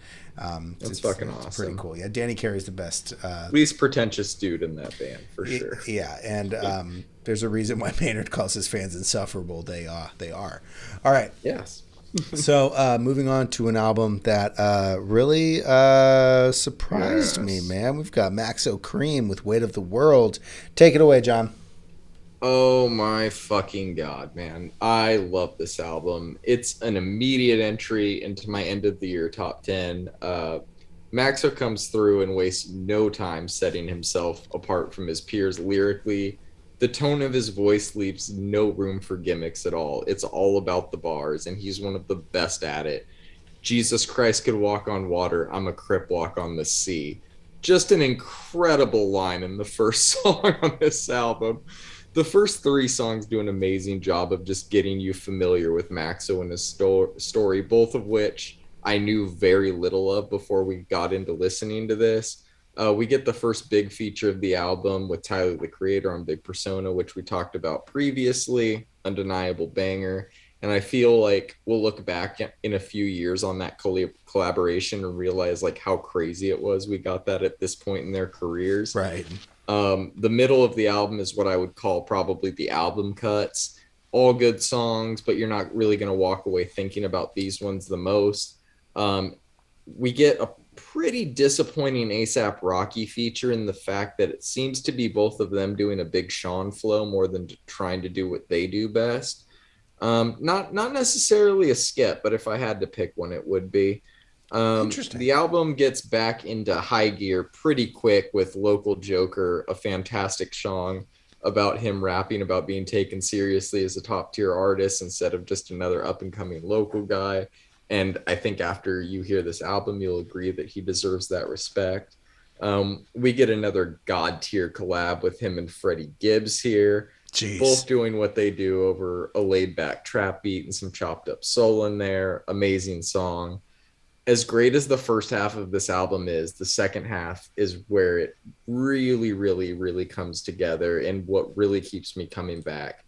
it's fucking awesome. It's pretty cool. Yeah, Danny Carey's the best. Least pretentious dude in that band for sure. Yeah, and there's a reason why Maynard calls his fans insufferable. They are. All right. Yes. So moving on to an album that really surprised me, man. We've got Maxo Cream with Weight of the World. Take it away, John. Oh my fucking god, man. I love this album. It's an immediate entry into my end of the year top 10. Maxo comes through and wastes no time setting himself apart from his peers lyrically. The tone of his voice leaves no room for gimmicks at all. It's all about the bars, and he's one of the best at it. Jesus Christ could walk on water. I'm a Crip walk on the sea. Just an incredible line in the first song on this album. The first 3 songs do an amazing job of just getting you familiar with Maxo and his story, both of which I knew very little of before we got into listening to this. We get the first big feature of the album with Tyler, the Creator, on Big Persona, which we talked about previously. Undeniable banger. And I feel like we'll look back in a few years on that collaboration and realize like how crazy it was we got that at this point in their careers. Right. The middle of the album is what I would call probably the album cuts. All good songs, but you're not really going to walk away thinking about these ones the most. We get a pretty disappointing ASAP Rocky feature in the fact that it seems to be both of them doing a Big Sean flow more than trying to do what they do best. Not necessarily a skip, but if I had to pick one, it would be. Interesting. The album gets back into high gear pretty quick with Local Joker, a fantastic song about him rapping about being taken seriously as a top tier artist instead of just another up and coming local guy. And I think after you hear this album, you'll agree that he deserves that respect. We get another God tier collab with him and Freddie Gibbs here. Jeez. Both doing what they do over a laid back trap beat and some chopped up soul in there. Amazing song. As great as the first half of this album is, the second half is where it really, really, really comes together and what really keeps me coming back.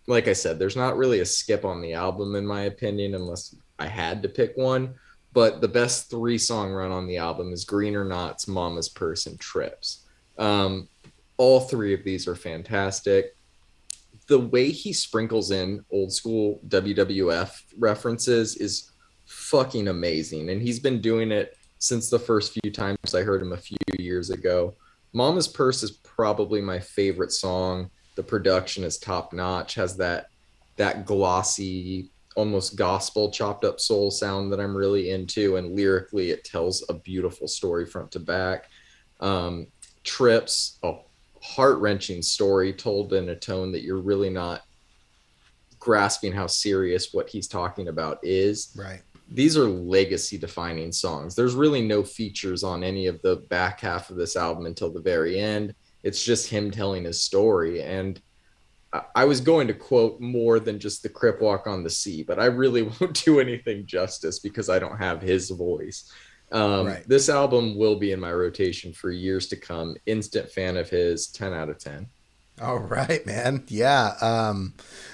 Like I said, there's not really a skip on the album, in my opinion, unless I had to pick one. But the best 3-song run on the album is Greener Knots, Mama's Purse, and Trips. All 3 of these are fantastic. The way he sprinkles in old school WWF references is fucking amazing. And he's been doing it since the first few times I heard him a few years ago. Mama's Purse is probably my favorite song. The production is top notch, has that glossy, almost gospel chopped up soul sound that I'm really into. And lyrically, it tells a beautiful story front to back. Trips, a heart-wrenching story told in a tone that you're really not grasping how serious what he's talking about is. Right. These are legacy defining songs. There's really no features on any of the back half of this album until the very end. It's just him telling his story. And I was going to quote more than just the Crip Walk on the Sea, but I really won't do anything justice because I don't have his voice. Right. This album will be in my rotation for years to come. Instant fan of his, 10 out of 10. All right, man. Yeah.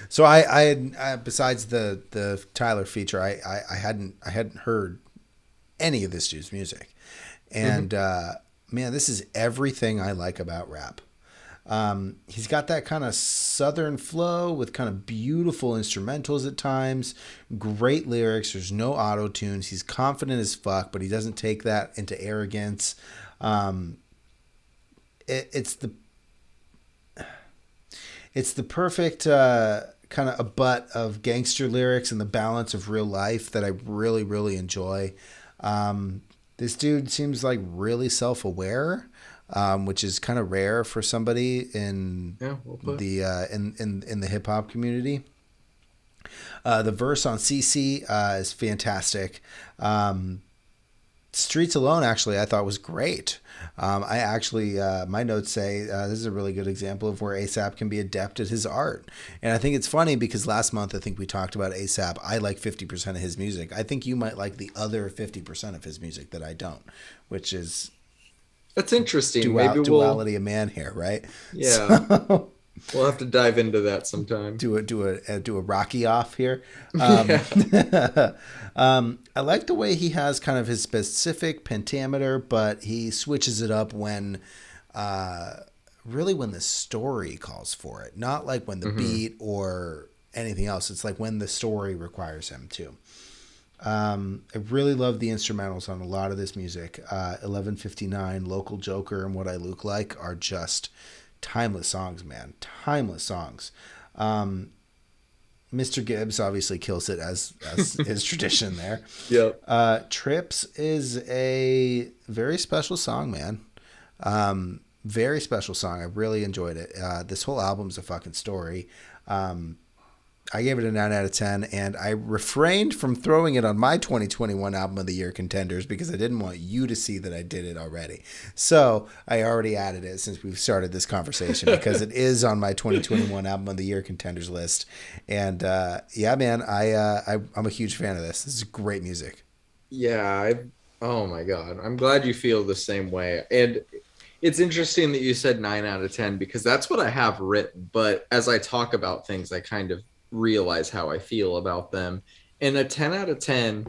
So I besides the Tyler feature, I hadn't heard any of this dude's music, and man, this is everything I like about rap. He's got that kind of southern flow with kind of beautiful instrumentals at times, great lyrics. There's no auto tunes. He's confident as fuck, but he doesn't take that into arrogance. It's the perfect kind of a butt of gangster lyrics and the balance of real life that I really, really enjoy. This dude seems like really self-aware, which is kind of rare for somebody in in the hip hop community. The verse on CC is fantastic. Streets Alone, actually, I thought was great. I actually, my notes say this is a really good example of where ASAP can be adept at his art. And I think it's funny because last month I think we talked about ASAP. I like 50% of his music. I think you might like the other 50% of his music that I don't, which is... That's interesting. Maybe duality of man here, right? Yeah. So, we'll have to dive into that sometime. Do a Rocky off here. Yeah. I like the way he has kind of his specific pentameter, but he switches it up when, really when the story calls for it. Not like when the beat or anything else. It's like when the story requires him to. I really love the instrumentals on a lot of this music. 11:59, Local Joker, and What I Look Like are just timeless songs, man. Timeless songs. Mr. Gibbs obviously kills it as his tradition there. Yep. Trips is a very special song, man. Very special song. I really enjoyed it. This whole album's a fucking story. I gave it a 9 out of 10, and I refrained from throwing it on my 2021 Album of the Year contenders because I didn't want you to see that I did it already. So I already added it since we've started this conversation because it is on my 2021 Album of the Year contenders list. And yeah, man, I'm a huge fan of this. This is great music. Yeah. Oh my God. I'm glad you feel the same way. And it's interesting that you said 9 out of 10 because that's what I have written. But as I talk about things, I kind of realize how I feel about them. And a 10 out of 10,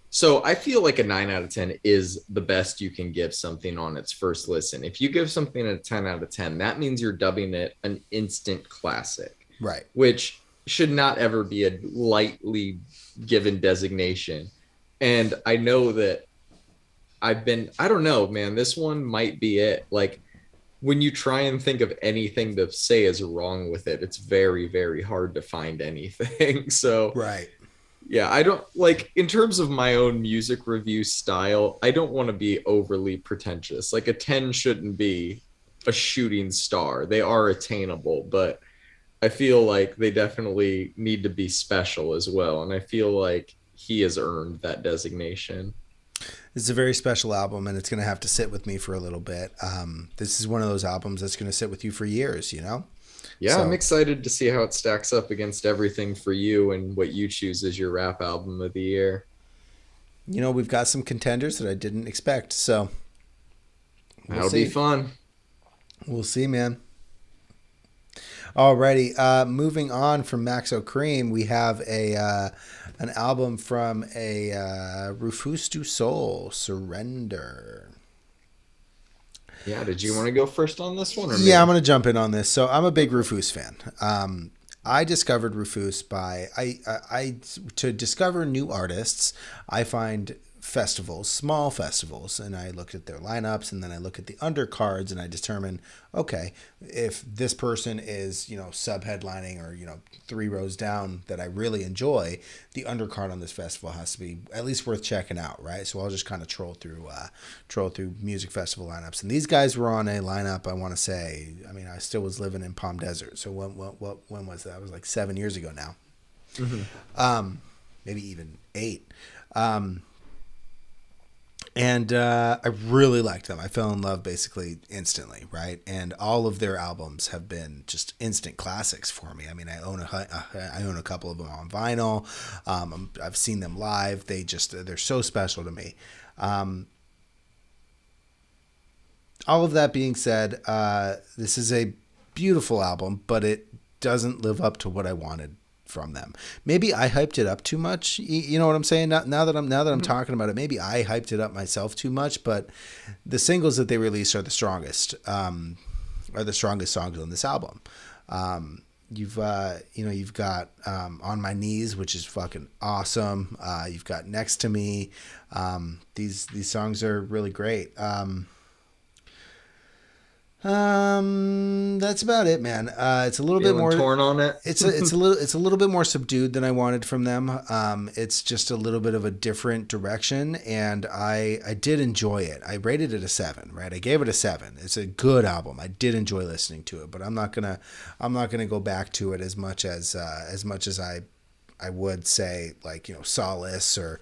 so I feel like a 9 out of 10 is the best you can give something on its first listen. If you give something a 10 out of 10, that means you're dubbing it an instant classic, right? Which should not ever be a lightly given designation. And I know that I don't know, man, this one might be it. Like, when you try and think of anything to say is wrong with it, it's very, very hard to find anything. So, right. Yeah, I don't like, in terms of my own music review style, I don't want to be overly pretentious. Like a 10 shouldn't be a shooting star. They are attainable, but I feel like they definitely need to be special as well. And I feel like he has earned that designation. It's a very special album, and it's going to have to sit with me for a little bit. This is one of those albums that's going to sit with you for years, you know? Yeah, so, I'm excited to see how it stacks up against everything for you and what you choose as your rap album of the year. You know, we've got some contenders that I didn't expect, so that'll be fun. We'll see, man. Alrighty, moving on from Maxo Cream, we have an album from a Rufus Du Sol, Surrender. Yeah, did you want to go first on this one? Or yeah, I'm going to jump in on this. So I'm a big Rufus fan. I discovered Rufus by to discover new artists. I find festivals, small festivals, and I look at their lineups, and then I look at the undercards, and I determine, okay, if this person is, you know, sub-headlining or, you know, 3 rows down that I really enjoy, the undercard on this festival has to be at least worth checking out, right? So I'll just kind of troll through music festival lineups, and these guys were on a lineup. I want to say, I mean, I still was living in Palm Desert, so when was that? It was like 7 years ago now, maybe even 8. And I really liked them. I fell in love basically instantly, right? And all of their albums have been just instant classics for me. I mean, I own a couple of them on vinyl. I've seen them live. They're so special to me. All of that being said, this is a beautiful album, but it doesn't live up to what I wanted from them. Maybe I hyped it up too much. You know what I'm saying? Now that I'm talking about it, maybe I hyped it up myself too much. But the singles that they released are the strongest songs on this album. You've got On My Knees, which is fucking awesome. You've got Next to Me. These songs are really great. That's about it, man. It's a little bit Feeling more. torn on it? It's a little bit more subdued than I wanted from them. It's just a little bit of a different direction, and I did enjoy it. I rated it a 7, right? I gave it a 7. It's a good album. I did enjoy listening to it, but I'm not gonna go back to it as much as I would say, like, Solace, or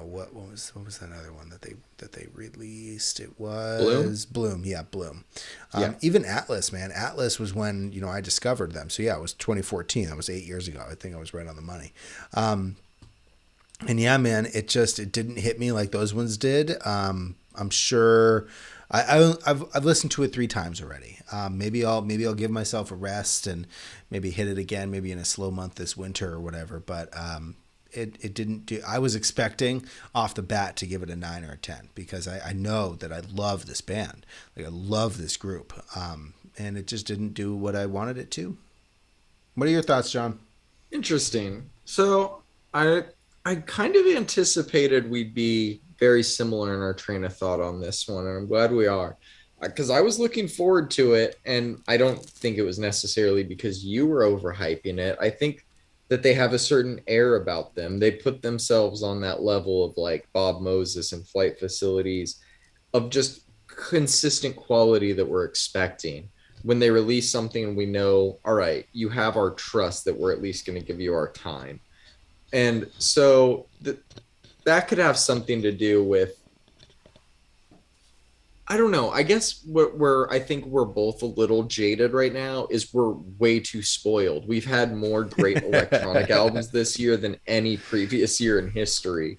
what was that other one that they released? It Bloom? was Bloom. Yeah, Bloom. Yeah. Even Atlas, man. Atlas was when I discovered them. So yeah, it was 2014. That was 8 years ago. I think I was right on the money. And yeah, man, it didn't hit me like those ones did. I'm sure. I've listened to it 3 times already. Maybe I'll give myself a rest and maybe hit it again, maybe in a slow month this winter or whatever. But it didn't do. I was expecting off the bat to give it a 9 or a 10 because I know that I love this band, like I love this group, and it just didn't do what I wanted it to. What are your thoughts, John? Interesting. So I kind of anticipated we'd be very similar in our train of thought on this one, and I'm glad we are. Because I was looking forward to it, and I don't think it was necessarily because you were overhyping it. I think that they have a certain air about them. They put themselves on that level of like Bob Moses and Flight Facilities, of just consistent quality that we're expecting. When they release something and we know, all right, you have our trust that we're at least going to give you our time. And so that could have something to do with, I don't know. I guess I think we're both a little jaded right now is we're way too spoiled. We've had more great electronic albums this year than any previous year in history.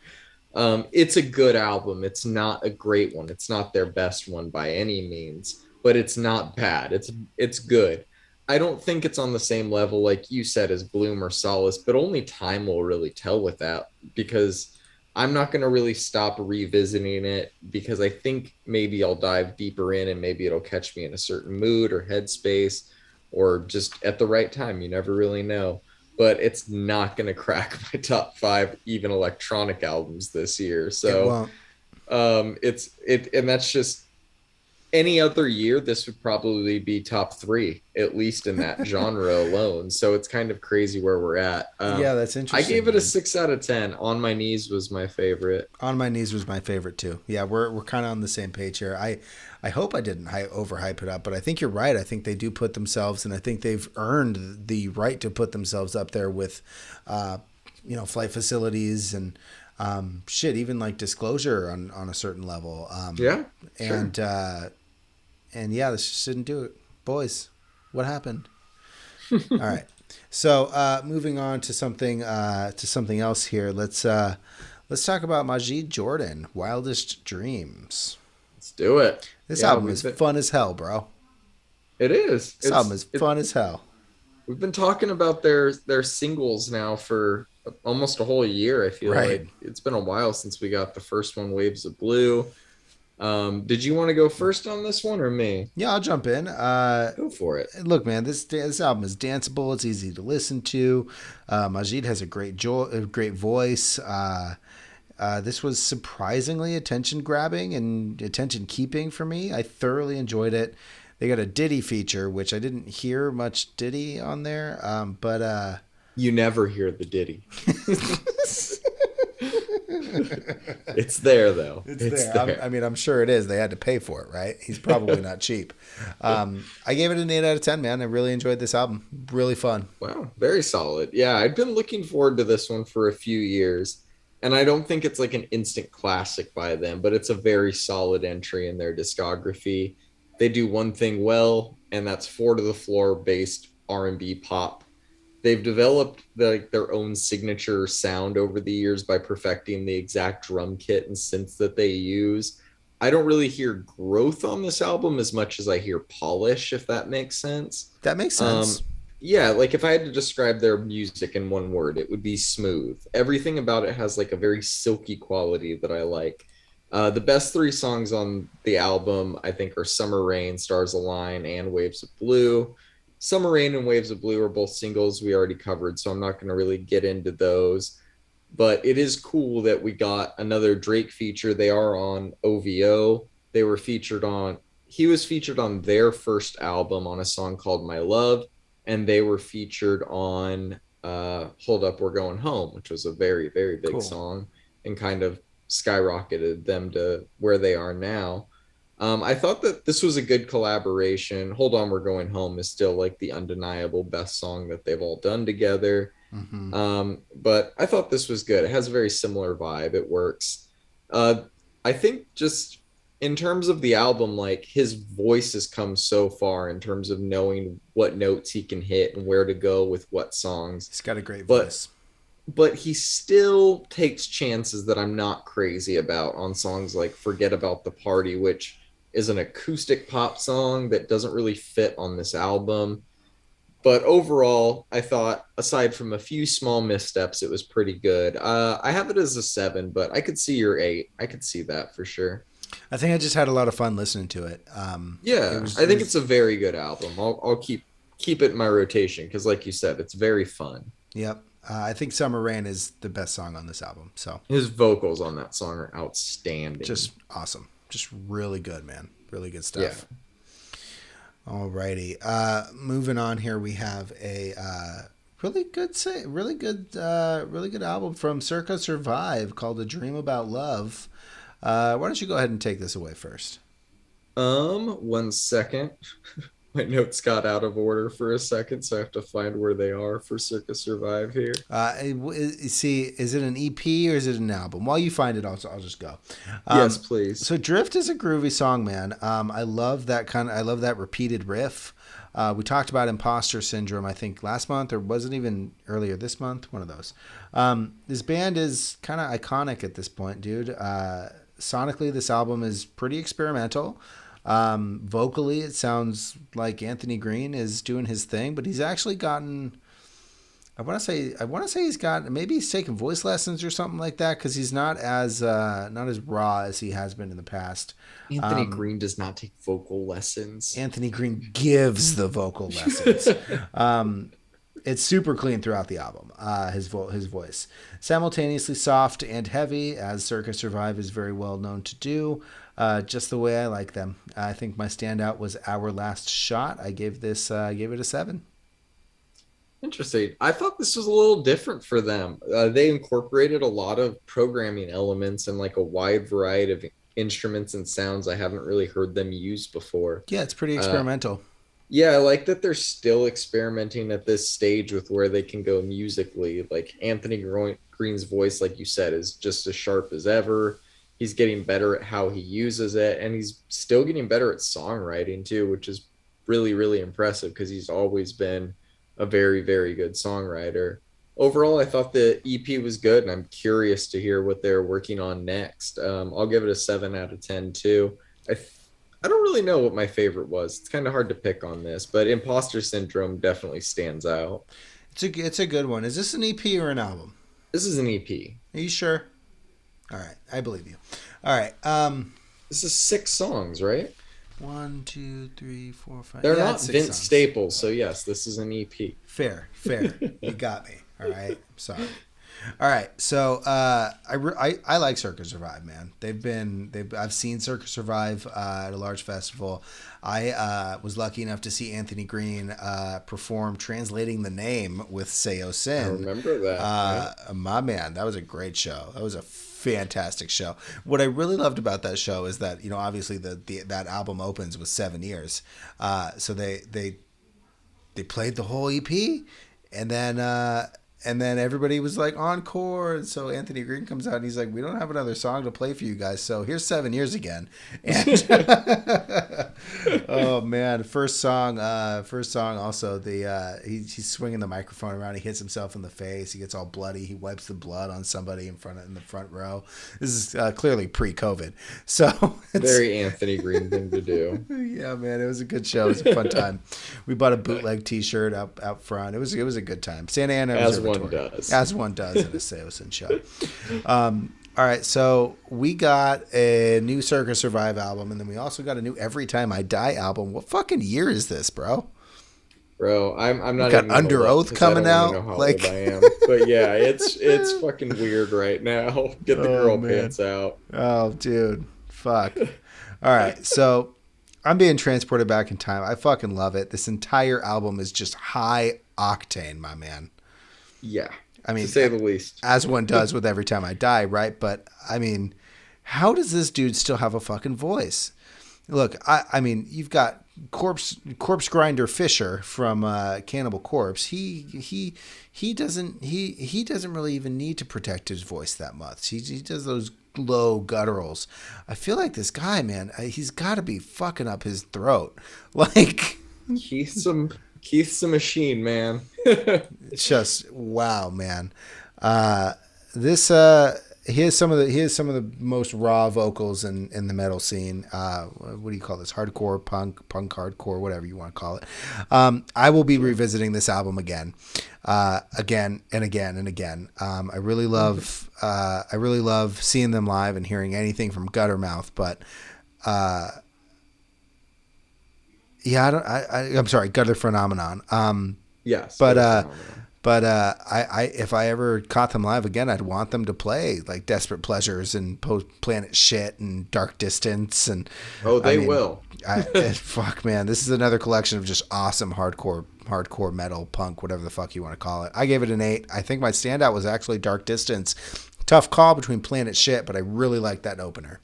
It's a good album. It's not a great one. It's not their best one by any means, but it's not bad. It's good. I don't think it's on the same level, like you said, as Bloom or Solace, but only time will really tell with that because I'm not going to really stop revisiting it because I think maybe I'll dive deeper in and maybe it'll catch me in a certain mood or headspace or just at the right time. You never really know. But it's not going to crack my top 5 even electronic albums this year. It So won't. and that's just any other year, this would probably be top 3, at least in that genre alone. So it's kind of crazy where we're at. Yeah, that's I interesting. gave it a Man. 6 out of 10. On My Knees was my favorite. On My Knees was my favorite too. Yeah, we're kind of on the same page here. I hope I didn't overhype it up, but I think you're right. I think they do put themselves, and I think they've earned the right to put themselves up there with, Flight Facilities and even like Disclosure on a certain level. Yeah, sure. And yeah, this just didn't do it, boys. What happened? All right. So moving on to something else here. Let's talk about Majid Jordan, Wildest Dreams. Let's do it. This Yeah, album is fun as hell, bro. it is. This album is fun as hell. We've been talking about their singles now for almost a whole year. I feel Right. like it's been a while since we got the first one, Waves of Blue. Did you want to go first on this one or me? Yeah, I'll jump in. Go for it. Look, man, this album is danceable. It's easy to listen to. Majid has a great voice. This was surprisingly attention grabbing and attention keeping for me. I thoroughly enjoyed it. They got a Diddy feature, which I didn't hear much Diddy on there, but You never hear the Diddy. It's there though. it's there. I mean, I'm sure it is. They had to pay for it, right? He's probably not cheap. I gave it an 8 out of 10, man. I really enjoyed this album. Really fun. Wow, very solid. Yeah, I've been looking forward to this one for a few years. And I don't think it's like an instant classic by them, but it's a very solid entry in their discography. They do one thing well, and that's 4 to the floor based R&B pop. They've developed their own signature sound over the years by perfecting the exact drum kit and synths that they use. I don't really hear growth on this album as much as I hear polish, if that makes sense. That makes sense. Yeah, like if I had to describe their music in one word, it would be smooth. Everything about it has like a very silky quality that I like. The best 3 songs on the album, I think, are Summer Rain, Stars Align, and Waves of Blue. Summer Rain and Waves of Blue are both singles we already covered, so I'm not going to really get into those. But it is cool that we got another Drake feature. They are on OVO. They were featured on he was featured on their first album on a song called My Love, and they were featured on Hold Up, We're Going Home, which was a very, very big Cool. song and kind of skyrocketed them to where they are now. I thought that this was a good collaboration. Hold On, We're Going Home is still like the undeniable best song that they've all done together. Mm-hmm. But I thought this was good. It has a very similar vibe. It works. I think just in terms of the album, like his voice has come so far in terms of knowing what notes he can hit and where to go with what songs. He's got a great But voice. but he still takes chances that I'm not crazy about on songs like Forget About the Party, which is an acoustic pop song that doesn't really fit on this album. But overall, I thought, aside from a few small missteps, it was pretty good. I have it as a 7, but I could see your 8. I could see that for sure. I think I just had a lot of fun listening to it. Yeah, I think it's a very good album. I'll keep it in my rotation because, like you said, it's very fun. Yep. I think Summer Rain is the best song on this album. So His vocals on that song are outstanding. just awesome. Just really good, man. Really good stuff. Yeah. Alrighty. Moving on here, we have a really good album from Circa Survive called "A Dream About Love." Why don't you go ahead and take this away first? 1 second. My notes got out of order for a second, so I have to find where they are for Circus Survive here. See, is it an EP or is it an album? While you find it, I'll just go. Yes, please. So Drift is a groovy song, man. I love that I love that repeated riff. We talked about Imposter Syndrome, I think last month, or was it even earlier this month? One of those. This band is kind of iconic at this point, dude. Sonically, this album is pretty experimental. Vocally, it sounds like Anthony Green is doing his thing, but he's actually gotten. I want to say he's got, maybe he's taken voice lessons or something like that, because he's not as raw as he has been in the past. Anthony Green does not take vocal lessons. Anthony Green gives the vocal lessons. It's super clean throughout the album. His voice, simultaneously soft and heavy, as Circa Survive is very well known to do. Just the way I like them. I think my standout was Our Last Shot. I gave it a 7. Interesting. I thought this was a little different for them. They incorporated a lot of programming elements and like a wide variety of instruments and sounds I haven't really heard them use before. Yeah, it's pretty experimental. Yeah, I like that they're still experimenting at this stage with where they can go musically. Like Anthony Green's voice, like you said, is just as sharp as ever. He's getting better at how he uses it, and he's still getting better at songwriting too, which is really, really impressive because he's always been a very, very good songwriter. Overall, I thought the EP was good, and I'm curious to hear what they're working on next. I'll give it a 7 out of 10 too. I don't really know what my favorite was. It's kind of hard to pick on this, but Imposter Syndrome definitely stands out. It's a good one. Is this an EP or an album? This is an EP. Are you sure? All right, I believe you. All right. This is 6 songs, right? 1, 2, 3, 4, 5. They're Yeah, not it's 6 Vince songs. Staples, so yes, this is an EP. Fair. You got me. All right. Sorry. All right. So I like Circa Survive, man. I've seen Circa Survive at a large festival. I was lucky enough to see Anthony Green perform Translating the Name with Seo Sin. I remember that. My man, that was a great show. That was a fantastic show. What I really loved about that show is that, obviously that album opens with 7 years. So they played the whole EP, and then everybody was like encore. And so Anthony Green comes out and he's like, we don't have another song to play for you guys. So here's 7 years again. And oh man, first song also he's swinging the microphone around. He hits himself in the face. He gets all bloody. He wipes the blood on somebody in the front row. This is clearly pre-COVID. So it's very Anthony Green thing to do. Yeah, man, it was a good show. It was a fun time. We bought a bootleg T-shirt out front. It was a good time. Santa Ana Observatory. As one does at a Seosin show. All right, so we got a new Circa Survive album, and then we also got a new Every Time I Die album. What fucking year is this, bro? Bro, I'm not. We got Under Oath coming out. Know how old I am, but yeah, it's fucking weird right now. Get the girl pants out. Oh, dude, fuck. All right, so I'm being transported back in time. I fucking love it. This entire album is just high octane, my man. Yeah, I mean, to say the least. as one does with Every Time I Die, right? But I mean, how does this dude still have a fucking voice? Look, I mean, you've got corpse grinder Fisher from Cannibal Corpse. He doesn't really even need to protect his voice that much. He does those low gutturals. I feel like this guy, man, he's got to be fucking up his throat. Like Keith's a machine, man. it's just wow, man. This here's some of the most raw vocals in the metal scene. What do you call this? Hardcore, punk hardcore, whatever you want to call it. I will be revisiting this album again and again and again. I really love seeing them live and hearing anything from Guttermouth, but I'm sorry, Gutter Phenomenon. Yes, but I if I ever caught them live again, I'd want them to play like Desperate Pleasures and Post Planet Shit and Dark Distance and they will. Fuck, man, this is another collection of just awesome hardcore metal, punk, whatever the fuck you want to call it. I gave it an 8. I think my standout was actually Dark Distance. Tough call between Planet Shit, but I really like that opener.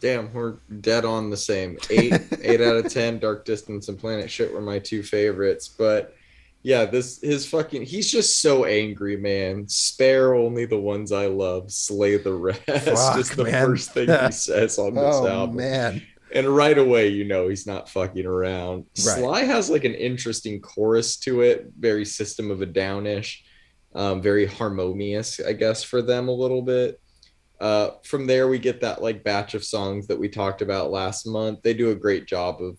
Damn, we're dead on the same. 8 out of 10. Dark Distance and Planet Shit were my 2 favorites, but. Yeah, he's just so angry, man. Spare only the ones I love, slay the rest. Fuck, just the man. first thing he says on this album. Man. And right away, he's not fucking around. Right. Sly has like an interesting chorus to it, very System of a Down-ish, very harmonious, I guess, for them a little bit. From there, we get that like batch of songs that we talked about last month. They do a great job of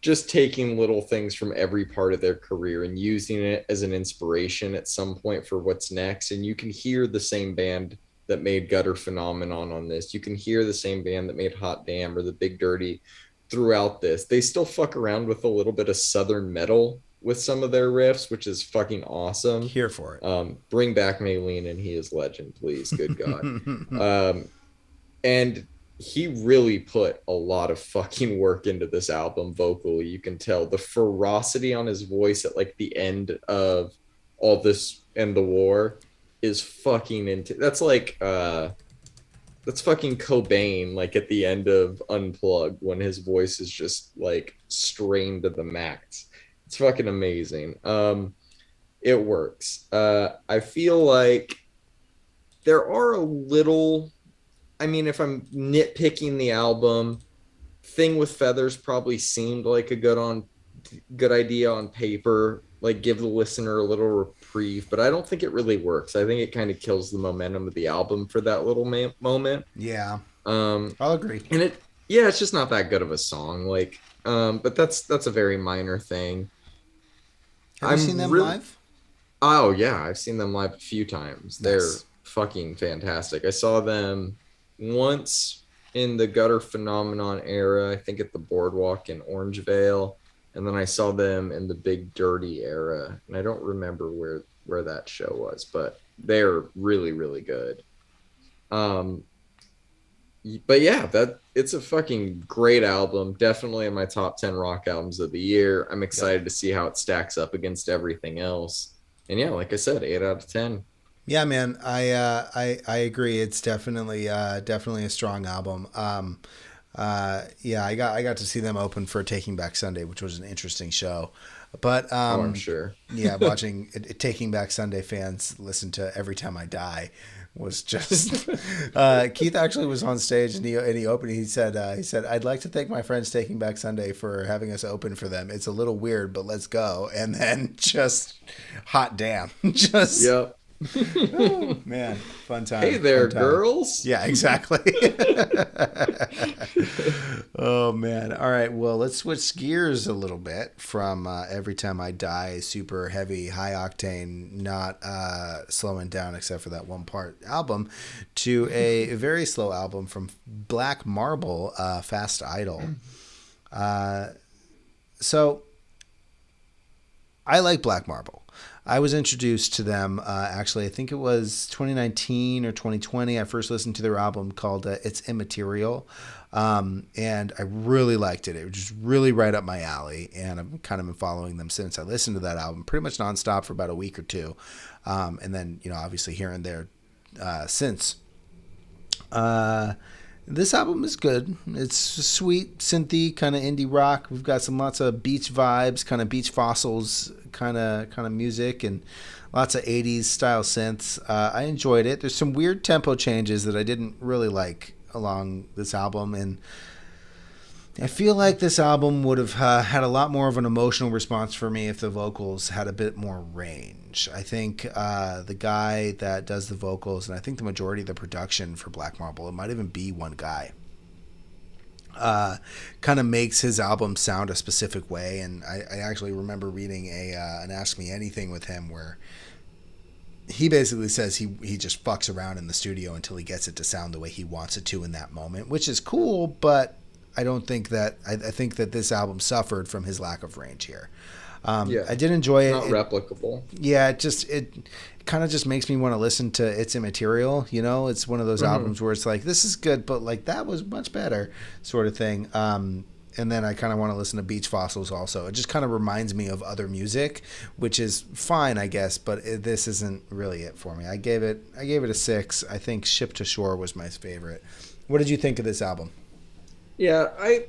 just taking little things from every part of their career and using it as an inspiration at some point for what's next. And you can hear the same band that made Gutter Phenomenon on this. You can hear the same band that made Hot Damn or The Big Dirty throughout this. They still fuck around with a little bit of Southern metal with some of their riffs, which is fucking awesome. Here for it. Bring back Maylene and He Is Legend, please. Good God. And he really put a lot of fucking work into this album vocally. You can tell the ferocity on his voice at like the end of All This and the War is fucking that's like that's fucking Cobain like at the end of Unplugged when his voice is just like strained to the max. It's fucking amazing. It works. I feel like there are a little, I mean, if I'm nitpicking the album, Thing with Feathers probably seemed like a good idea on paper, like give the listener a little reprieve, but I don't think it really works. I think it kind of kills the momentum of the album for that little moment. Yeah. I'll agree. And it's just not that good of a song. Like, but that's a very minor thing. Have you seen them live? Oh yeah, I've seen them live a few times. They're Nice. fucking fantastic. I saw them once in the Gutter Phenomenon era, I think at the Boardwalk in Orangevale, and then I saw them in the Big Dirty era, and I don't remember where that show was, but they're really, really good. But yeah, it's a fucking great album, definitely in my top 10 rock albums of the year. I'm excited to see how it stacks up against everything else. And yeah, like I said, 8 out of 10. Yeah, man, I agree. It's definitely a strong album. Yeah, I got to see them open for Taking Back Sunday, which was an interesting show. But I'm sure. Yeah, watching Taking Back Sunday fans listen to Every Time I Die was just. Keith actually was on stage and he opened. He said I'd like to thank my friends Taking Back Sunday for having us open for them. It's a little weird, but let's go. And then just hot damn, just. Yep. Oh, man, fun time. Hey there, fun time. girls. Yeah, exactly. Oh, man. All right, well, let's switch gears a little bit from Every Time I Die, super heavy, high octane, not slowing down except for that one part album, to a very slow album from Black Marble, Fast Idol. So I like Black Marble. I was introduced to them actually. I think it was 2019 or 2020. I first listened to their album called "It's Immaterial," and I really liked it. It was just really right up my alley, and I've kind of been following them since. I listened to that album pretty much nonstop for about a week or two, and then obviously here and there since. This album is good. It's sweet, synthy, kind of indie rock. We've got lots of beach vibes, kind of Beach Fossils kind of music, and lots of 80s style synths. I enjoyed it. There's some weird tempo changes that I didn't really like along this album, and I feel like this album would have had a lot more of an emotional response for me if the vocals had a bit more range. I think the guy that does the vocals, and I think the majority of the production for Black Marble, it might even be one guy, kind of makes his album sound a specific way. And I actually remember reading an Ask Me Anything with him where he basically says he just fucks around in the studio until he gets it to sound the way he wants it to in that moment, which is cool, but I don't think that I think that this album suffered from his lack of range here. I did enjoy it. Not replicable. Yeah, it kind of just makes me want to listen to It's Immaterial. It's one of those albums where it's like, this is good, but like that was much better, sort of thing. And then I kind of want to listen to Beach Fossils also. It just kind of reminds me of other music, which is fine, I guess, but this isn't really it for me. I gave it a 6. I think Ship to Shore was my favorite. What did you think of this album? Yeah, I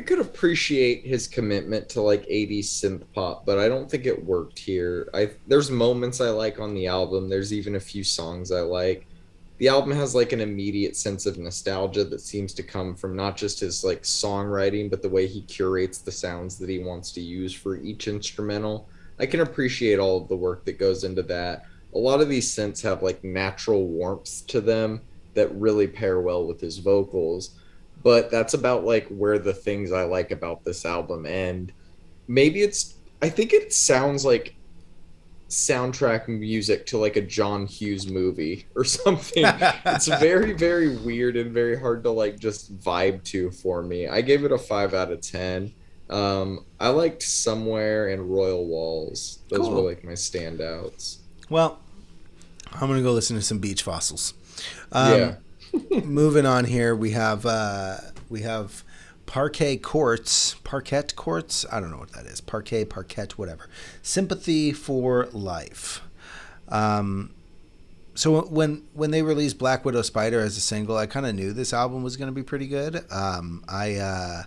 could appreciate his commitment to like 80s synth pop, but I don't think it worked here. There's moments I like on the album. There's even a few songs I like. The album has like an immediate sense of nostalgia that seems to come from not just his like songwriting, but the way he curates the sounds that he wants to use for each instrumental. I can appreciate all of the work that goes into that. A lot of these synths have like natural warmth to them that really pair well with his vocals. But that's about like where the things I like about this album end. Maybe I think it sounds like soundtrack music to like a John Hughes movie or something. It's very, very weird and very hard to like just vibe to for me. I gave it a 5 out of 10. I liked Somewhere and Royal Walls. Those were like my standouts. Well, I'm going to go listen to some Beach Fossils. Yeah. Moving on here, we have Parquet Courts. I don't know what that is. Parquet, whatever. Sympathy for Life. So when they released Black Widow Spider as a single, I kind of knew this album was going to be pretty good. I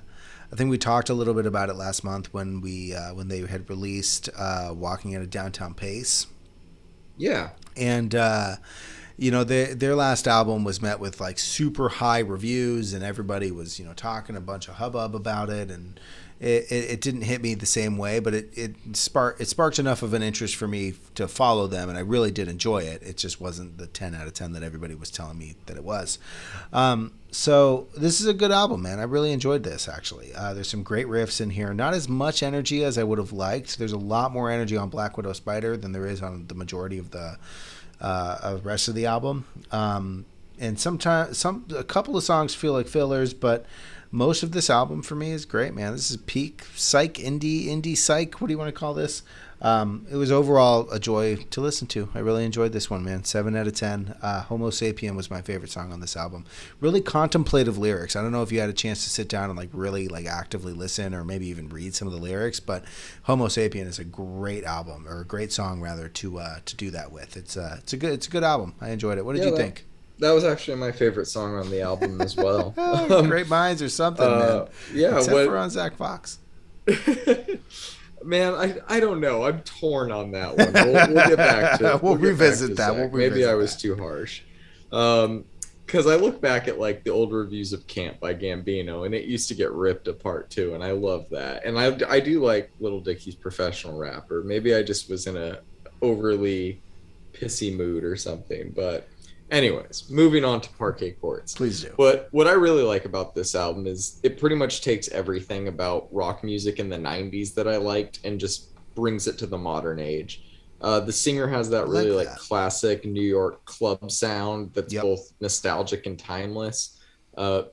think we talked a little bit about it last month when they had released Walking at a Downtown Pace. Yeah. And their last album was met with like super high reviews, and everybody was talking a bunch of hubbub about it, and it didn't hit me the same way, but it sparked enough of an interest for me to follow them, and I really did enjoy it. It just wasn't the 10 out of 10 that everybody was telling me that it was. So this is a good album, man. I really enjoyed this, actually. There's some great riffs in here. Not as much energy as I would have liked. There's a lot more energy on Black Widow Spider than there is on the majority of the rest of the album. And sometimes a couple of songs feel like fillers, but most of this album for me is great, man. This is peak psych, indie psych. What do you want to call this? It was overall a joy to listen to. I really enjoyed this one, man. 7 out of 10. Homo Sapien was my favorite song on this album. Really contemplative lyrics. I don't know if you had a chance to sit down and like really like actively listen or maybe even read some of the lyrics, but Homo Sapien is a great album, or a great song rather, to do that with. It's a good album. I enjoyed it. What did you think? That was actually my favorite song on the album as well. Great minds or something, man. Yeah, except for on Zach Fox. Man, I don't know. I'm torn on that one. We'll get back to it. We'll revisit that. Maybe I was too harsh. Because I look back at like the old reviews of Camp by Gambino, and it used to get ripped apart too, and I love that. And I do like Little Dicky's Professional Rapper. Maybe I just was in a overly pissy mood or something, but anyways, moving on to Parquet Courts. Please do. But what I really like about this album is it pretty much takes everything about rock music in the 90s that I liked and just brings it to the modern age. The singer has that really like classic New York club sound that's both nostalgic and timeless.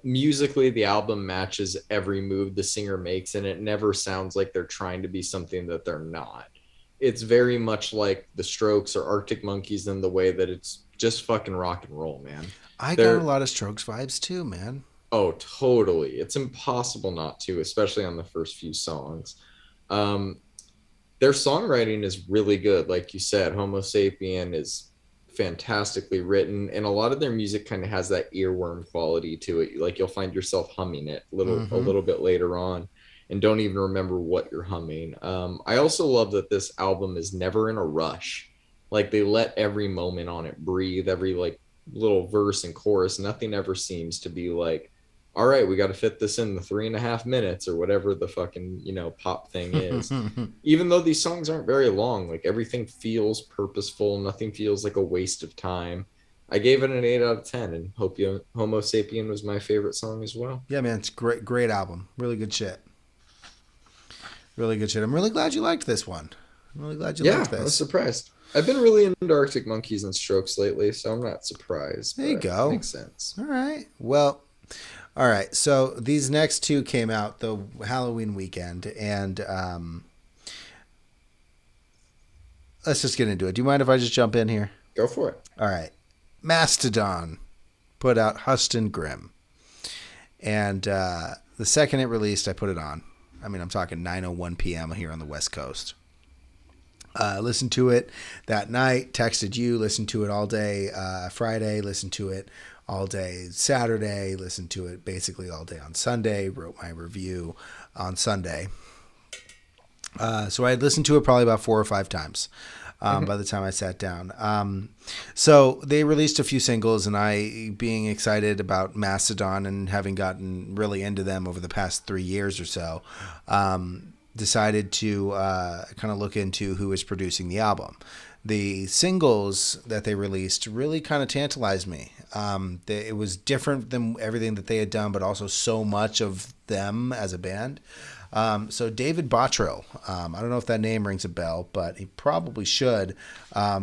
Musically, the album matches every move the singer makes, and it never sounds like they're trying to be something that they're not. it's very much like the Strokes or Arctic Monkeys in the way that it's just fucking rock and roll, man. I got a They're lot of Strokes vibes too, man. Oh, totally. It's impossible not to, especially on the first few songs. Um, their songwriting is really good. Like you said, Homo Sapien is fantastically written, and a lot of their music kind of has that earworm quality to it. Like you'll find yourself humming it a Mm-hmm. little bit later on, and don't even remember what you're humming. I also love that this album is never in a rush. Like they let every moment on it breathe, every like little verse and chorus. Nothing ever seems to be like, all right, we got to fit this in the 3.5 minutes or whatever the fucking, pop thing is. Even though these songs aren't very long, like everything feels purposeful, nothing feels like a waste of time. I gave it an 8 out of 10, and Homo Sapien was my favorite song as well. Yeah, man, it's great album. Really good shit. Really good shit. I'm really glad you liked this one. I'm really glad you Yeah, liked I was this. surprised. I've been really into Arctic Monkeys and Strokes lately, so I'm not surprised. There you But go. makes sense. All right. Well, all right. So these next two came out the Halloween weekend, and let's just get into it. Do you mind if I just jump in here? Go for it. All right. Mastodon put out Huston Grim, and the second it released, I put it on. I mean, I'm talking 9:01 p.m. here on the West Coast. Listened to it that night, texted you, listened to it all day Friday, listened to it all day Saturday, listened to it basically all day on Sunday, wrote my review on Sunday. So I had listened to it probably about 4 or 5 times by the time I sat down. So they released a few singles, and I, being excited about Mastodon and having gotten really into them over the past 3 years or so, decided to kind of look into who is producing the album. The singles that they released really kind of tantalized me. It was different than everything that they had done, but also so much of them as a band. So David Bottrill, I don't know if that name rings a bell, but he probably should.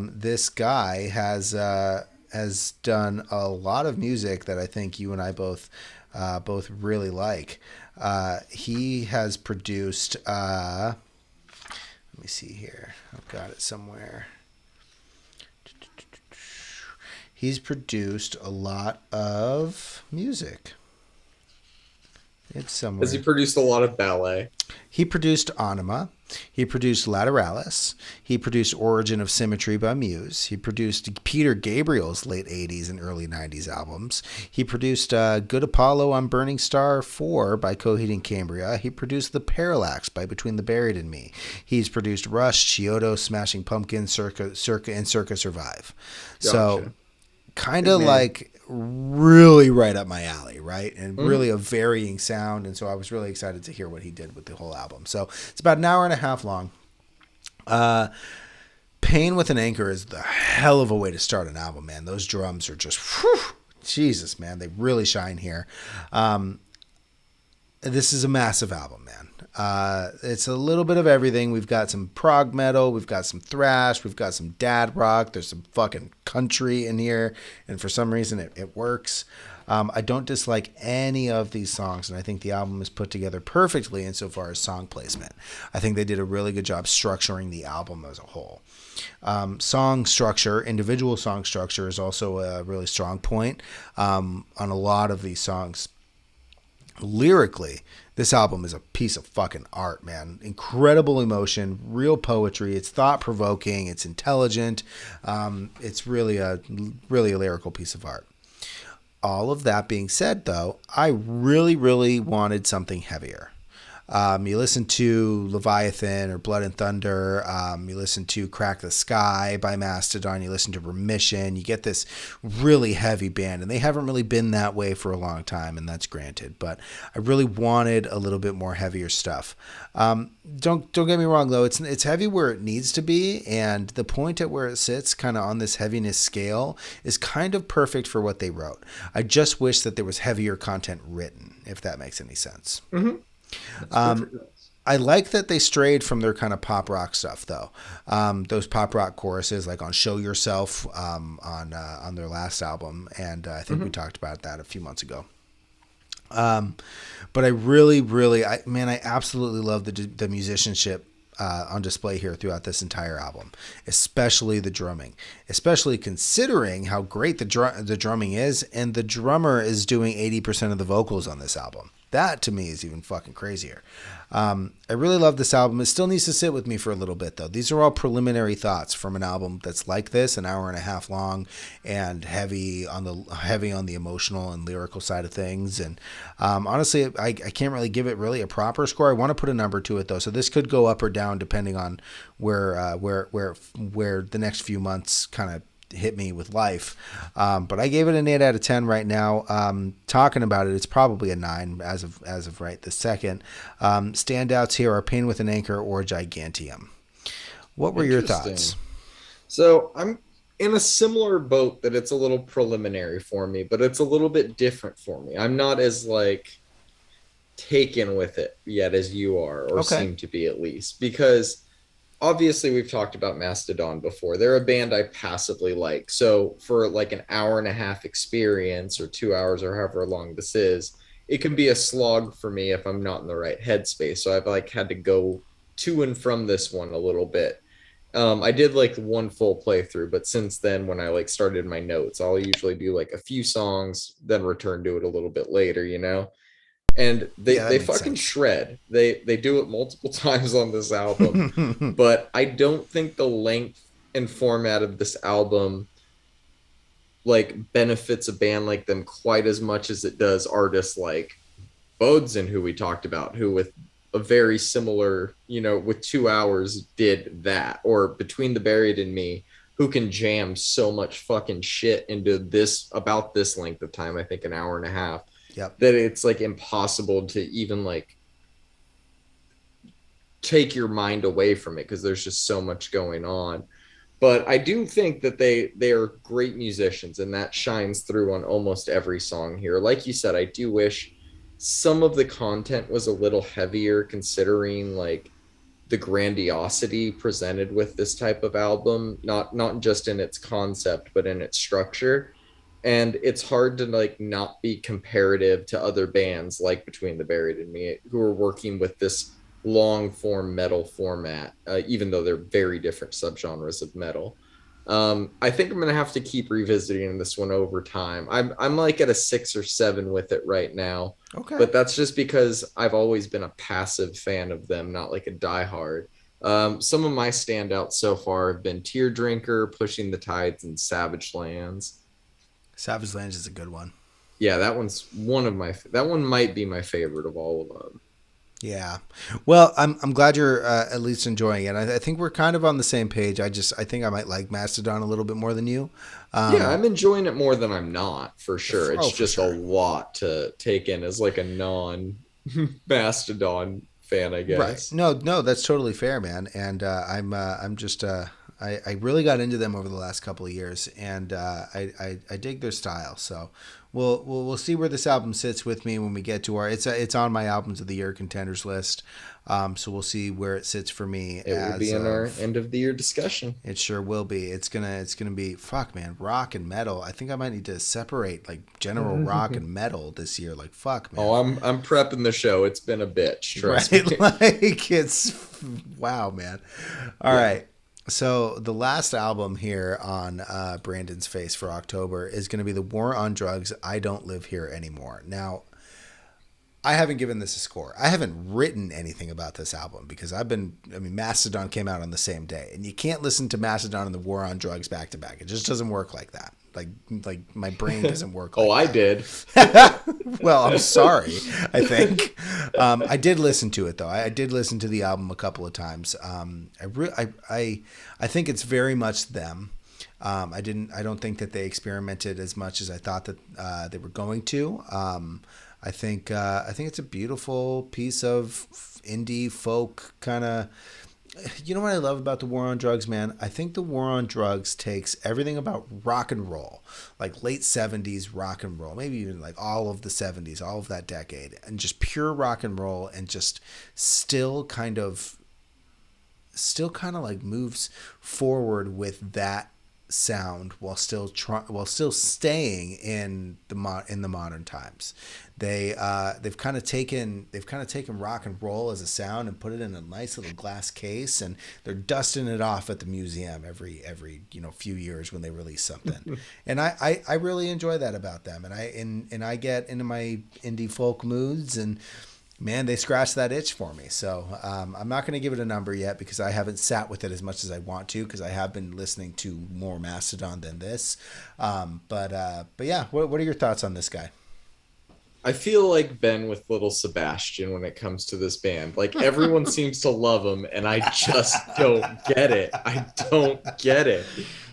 This guy has done a lot of music that I think you and I both really like. He has produced. Let me see here. I've got it somewhere. He's produced a lot of music. It's somewhere. Has he produced a lot of ballet? He produced Anima. He produced Lateralis. He produced Origin of Symmetry by Muse. He produced Peter Gabriel's late 80s and early 90s albums. He produced Good Apollo on Burning Star 4 by Coheed and Cambria. He produced The Parallax by Between the Buried and Me. He's produced Rush, Chiodo, Smashing Pumpkins, Circa, and Circa Survive. Gotcha. So kind of like really right up my alley, right? And really a varying sound. And so I was really excited to hear what he did with the whole album. So it's about an hour and a half long. Pain with an Anchor is the hell of a way to start an album, man. Those drums are just, whew, Jesus, man. They really shine here. This is a massive album, man. It's a little bit of everything. We've got some prog metal, we've got some thrash, we've got some dad rock, there's some fucking country in here, and for some reason it works. I don't dislike any of these songs, and I think the album is put together perfectly insofar as song placement. I think they did a really good job structuring the album as a whole. Song structure, individual song structure, is also a really strong point on a lot of these songs. Lyrically, this album is a piece of fucking art, man. Incredible emotion, real poetry. It's thought-provoking. It's intelligent. It's really a lyrical piece of art. All of that being said, though, I really, really wanted something heavier. You listen to Leviathan or Blood and Thunder. You listen to Crack the Sky by Mastodon. You listen to Remission. You get this really heavy band, and they haven't really been that way for a long time, and that's granted. But I really wanted a little bit more heavier stuff. Don't get me wrong, though. It's heavy where it needs to be, and the point at where it sits, kind of on this heaviness scale, is kind of perfect for what they wrote. I just wish that there was heavier content written, if that makes any sense. Mm-hmm. I like that they strayed from their kind of pop rock stuff, though. Those pop rock choruses, like on "Show Yourself" on their last album, and I think we talked about that a few months ago. But I really, I absolutely love the musicianship on display here throughout this entire album, especially the drumming, especially considering how great the drumming is, and the drummer is doing 80% of the vocals on this album. That to me is even fucking crazier. I really love this album. It still needs to sit with me for a little bit though. These are all preliminary thoughts from an album that's like this, an hour and a half long, and heavy on the emotional and lyrical side of things. And honestly, I can't really give it really a proper score. I want to put a number to it though, so this could go up or down depending on where the next few months kind of hit me with life. But I gave it an 8 out of 10 right now. Talking about it, it's probably a 9 as of right this second. Standouts here are Pain with an Anchor or Gigantium. What were your thoughts? So I'm in a similar boat that it's a little preliminary for me, but it's a little bit different for me. I'm not as like taken with it yet as you are, or seem to be at least, because obviously we've talked about Mastodon before. They're a band I passively like. So for like an hour and a half experience or 2 hours or however long this is, it can be a slog for me if I'm not in the right headspace. So I've like had to go to and from this one a little bit. I did like one full playthrough, but since then when I like started my notes, I'll usually do like a few songs, then return to it a little bit later, you know? And they fucking shred. They do it multiple times on this album. But I don't think the length and format of this album like benefits a band like them quite as much as it does artists like Bodeson, who we talked about, who with a very similar, you know, with 2 hours did that. Or Between the Buried and Me, who can jam so much fucking shit into this, about this length of time, I think an hour and a half. Yep. That it's like impossible to even like take your mind away from it because there's just so much going on. But I do think that they are great musicians, and that shines through on almost every song here. Like you said, I do wish some of the content was a little heavier, considering like the grandiosity presented with this type of album, not just in its concept but in its structure. And it's hard to like not be comparative to other bands like Between the Buried and Me, who are working with this long form metal format, even though they're very different subgenres of metal. I think I'm gonna have to keep revisiting this one over time. I'm like at a 6 or 7 with it right now. Okay. But that's just because I've always been a passive fan of them, not like a diehard. Some of my standouts so far have been Tear Drinker, Pushing the Tides, and Savage Lands. Savage Lands is a good one. Yeah, that one might be my favorite of all of them. Yeah. Well, I'm glad you're at least enjoying it. I think we're kind of on the same page. I think I might like Mastodon a little bit more than you. Yeah, I'm enjoying it more than I'm not, for sure. It's just a lot to take in as like a non-Mastodon fan, I guess. Right. No, that's totally fair, man. And I'm just I really got into them over the last couple of years, and I dig their style. So we'll see where this album sits with me when we get to our. It's on my albums of the year contenders list. So we'll see where it sits for me. It will be in our end of the year discussion. It sure will be. It's gonna be fuck, man. Rock and metal. I think I might need to separate like general rock and metal this year. Like fuck, man. Oh, I'm prepping the show. It's been a bitch. Trust me. Like it's wow, man. All right. So the last album here on Brandon's Face for October is going to be The War on Drugs, I Don't Live Here Anymore. Now, I haven't given this a score. I haven't written anything about this album because Mastodon came out on the same day, and you can't listen to Mastodon and The War on Drugs back to back. It just doesn't work like that. Like my brain doesn't work like I that. did. Well, I'm sorry, I think. I did listen to it, though. I did listen to the album a couple of times. I think it's very much them. I don't think that they experimented as much as I thought that they were going to. I think it's a beautiful piece of indie folk kind of. You know what I love about The War on Drugs, man? I think The War on Drugs takes everything about rock and roll, like late 70s rock and roll, maybe even like all of the 70s, all of that decade, and just pure rock and roll, and just still kind of like moves forward with that sound while still staying in the modern times. They've kind of taken rock and roll as a sound and put it in a nice little glass case, and they're dusting it off at the museum every few years when they release something. And I really enjoy that about them, and I get into my indie folk moods, and man, they scratched that itch for me. So I'm not going to give it a number yet because I haven't sat with it as much as I want to, because I have been listening to more Mastodon than this. But yeah, what are your thoughts on this guy? I feel like Ben with Little Sebastian when it comes to this band. Like, everyone seems to love him, and I just don't get it. I don't get it.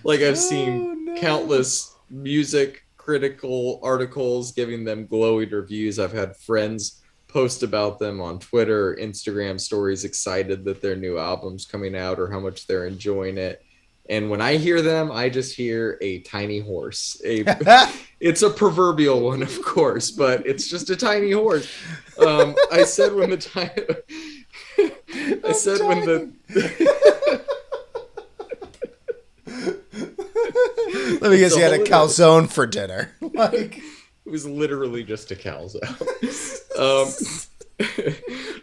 Like, I've seen countless music critical articles giving them glowing reviews. I've had friends post about them on Twitter, Instagram stories, excited that their new album's coming out or how much they're enjoying it. And when I hear them, I just hear a tiny horse. It's a proverbial one, of course, but it's just a tiny horse. I said when the time. I said when the. Let me guess, you had a calzone for dinner. Like, it was literally just a calzone.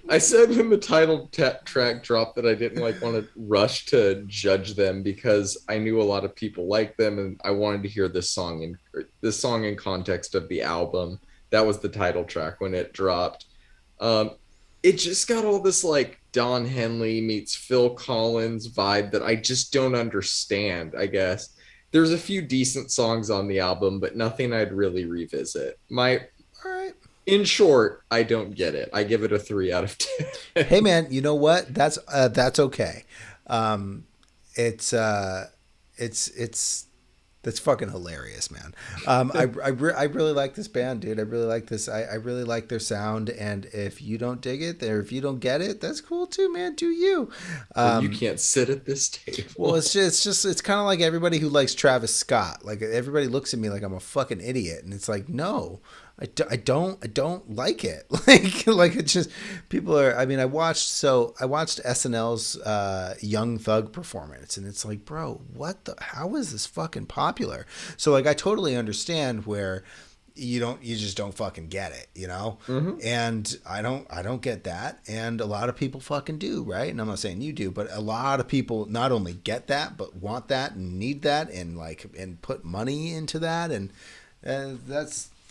I said when the title track dropped that I didn't want to rush to judge them because I knew a lot of people liked them, and I wanted to hear this song in context of the album. That was the title track when it dropped. It just got all this like Don Henley meets Phil Collins vibe that I just don't understand, I guess. There's a few decent songs on the album, but nothing I'd really revisit. All right. In short, I don't get it. I give it a 3 out of 10. Hey man, you know what? That's okay. That's fucking hilarious, man. I really like this band, dude. I really like this. I really like their sound. And if you don't dig it, or if you don't get it, that's cool too, man. Do you? You can't sit at this table. Well, it's kind of like everybody who likes Travis Scott. Like, everybody looks at me like I'm a fucking idiot, and it's like, no. I don't like it. Like it's just, people are, I mean, I watched SNL's Young Thug performance, and it's like, bro, how is this fucking popular? So like, I totally understand where you just don't fucking get it, you know? Mm-hmm. And I don't get that. And a lot of people fucking do, right? And I'm not saying you do, but a lot of people not only get that, but want that and need that, and put money into that. And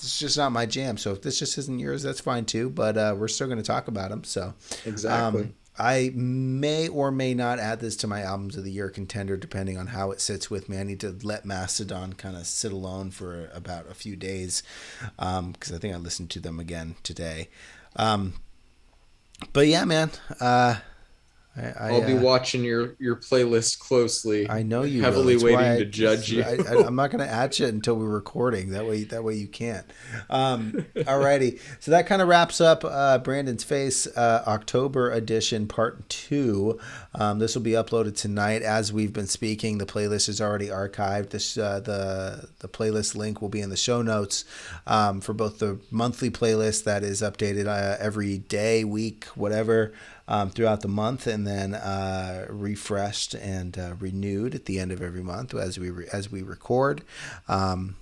it's just not my jam. So if this just isn't yours, that's fine too. But we're still going to talk about them. So exactly. I may or may not add this to my albums of the year contender, depending on how it sits with me. I need to let Mastodon kind of sit alone for about a few days, because I think I listened to them again today. But yeah, man. I'll be watching your playlist closely. I know you heavily waiting to judge you. I'm not going to add you until we're recording. That way you can't. Alrighty. So that kind of wraps up Brandon's Face October edition part 2. This will be uploaded tonight as we've been speaking. The playlist is already archived. The playlist link will be in the show notes for both the monthly playlist that is updated every day, week, whatever. Throughout the month, and then refreshed and renewed at the end of every month as we record. John,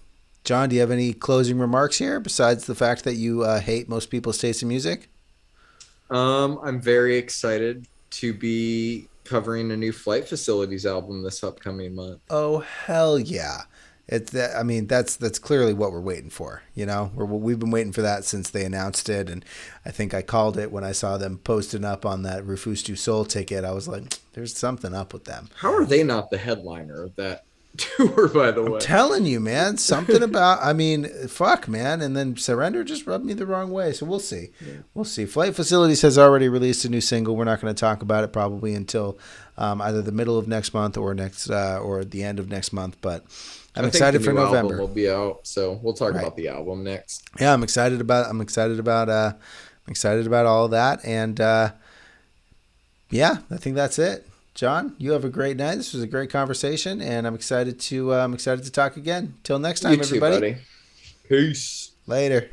do you have any closing remarks here besides the fact that you hate most people's taste in music? I'm very excited to be covering a new Flight Facilities album this upcoming month. Oh, hell yeah. That's clearly what we're waiting for. You know, we've been waiting for that since they announced it, and I think I called it when I saw them posting up on that Rufus Du Sol ticket. I was like, "There's something up with them." How are they not the headliner of that tour? By the way, I'm telling you, man, something about. I mean, fuck, man, and then Surrender just rubbed me the wrong way. So we'll see. Yeah. We'll see. Flight Facilities has already released a new single. We're not going to talk about it probably until either the middle of next month or the end of next month, but. I'm excited for November. Album will be out, so we'll talk about the album next. Yeah, I'm excited about all of that, and yeah, I think that's it. John, you have a great night. This was a great conversation, and I'm excited to talk again. Till next time, everybody. Too, buddy. Peace. Later.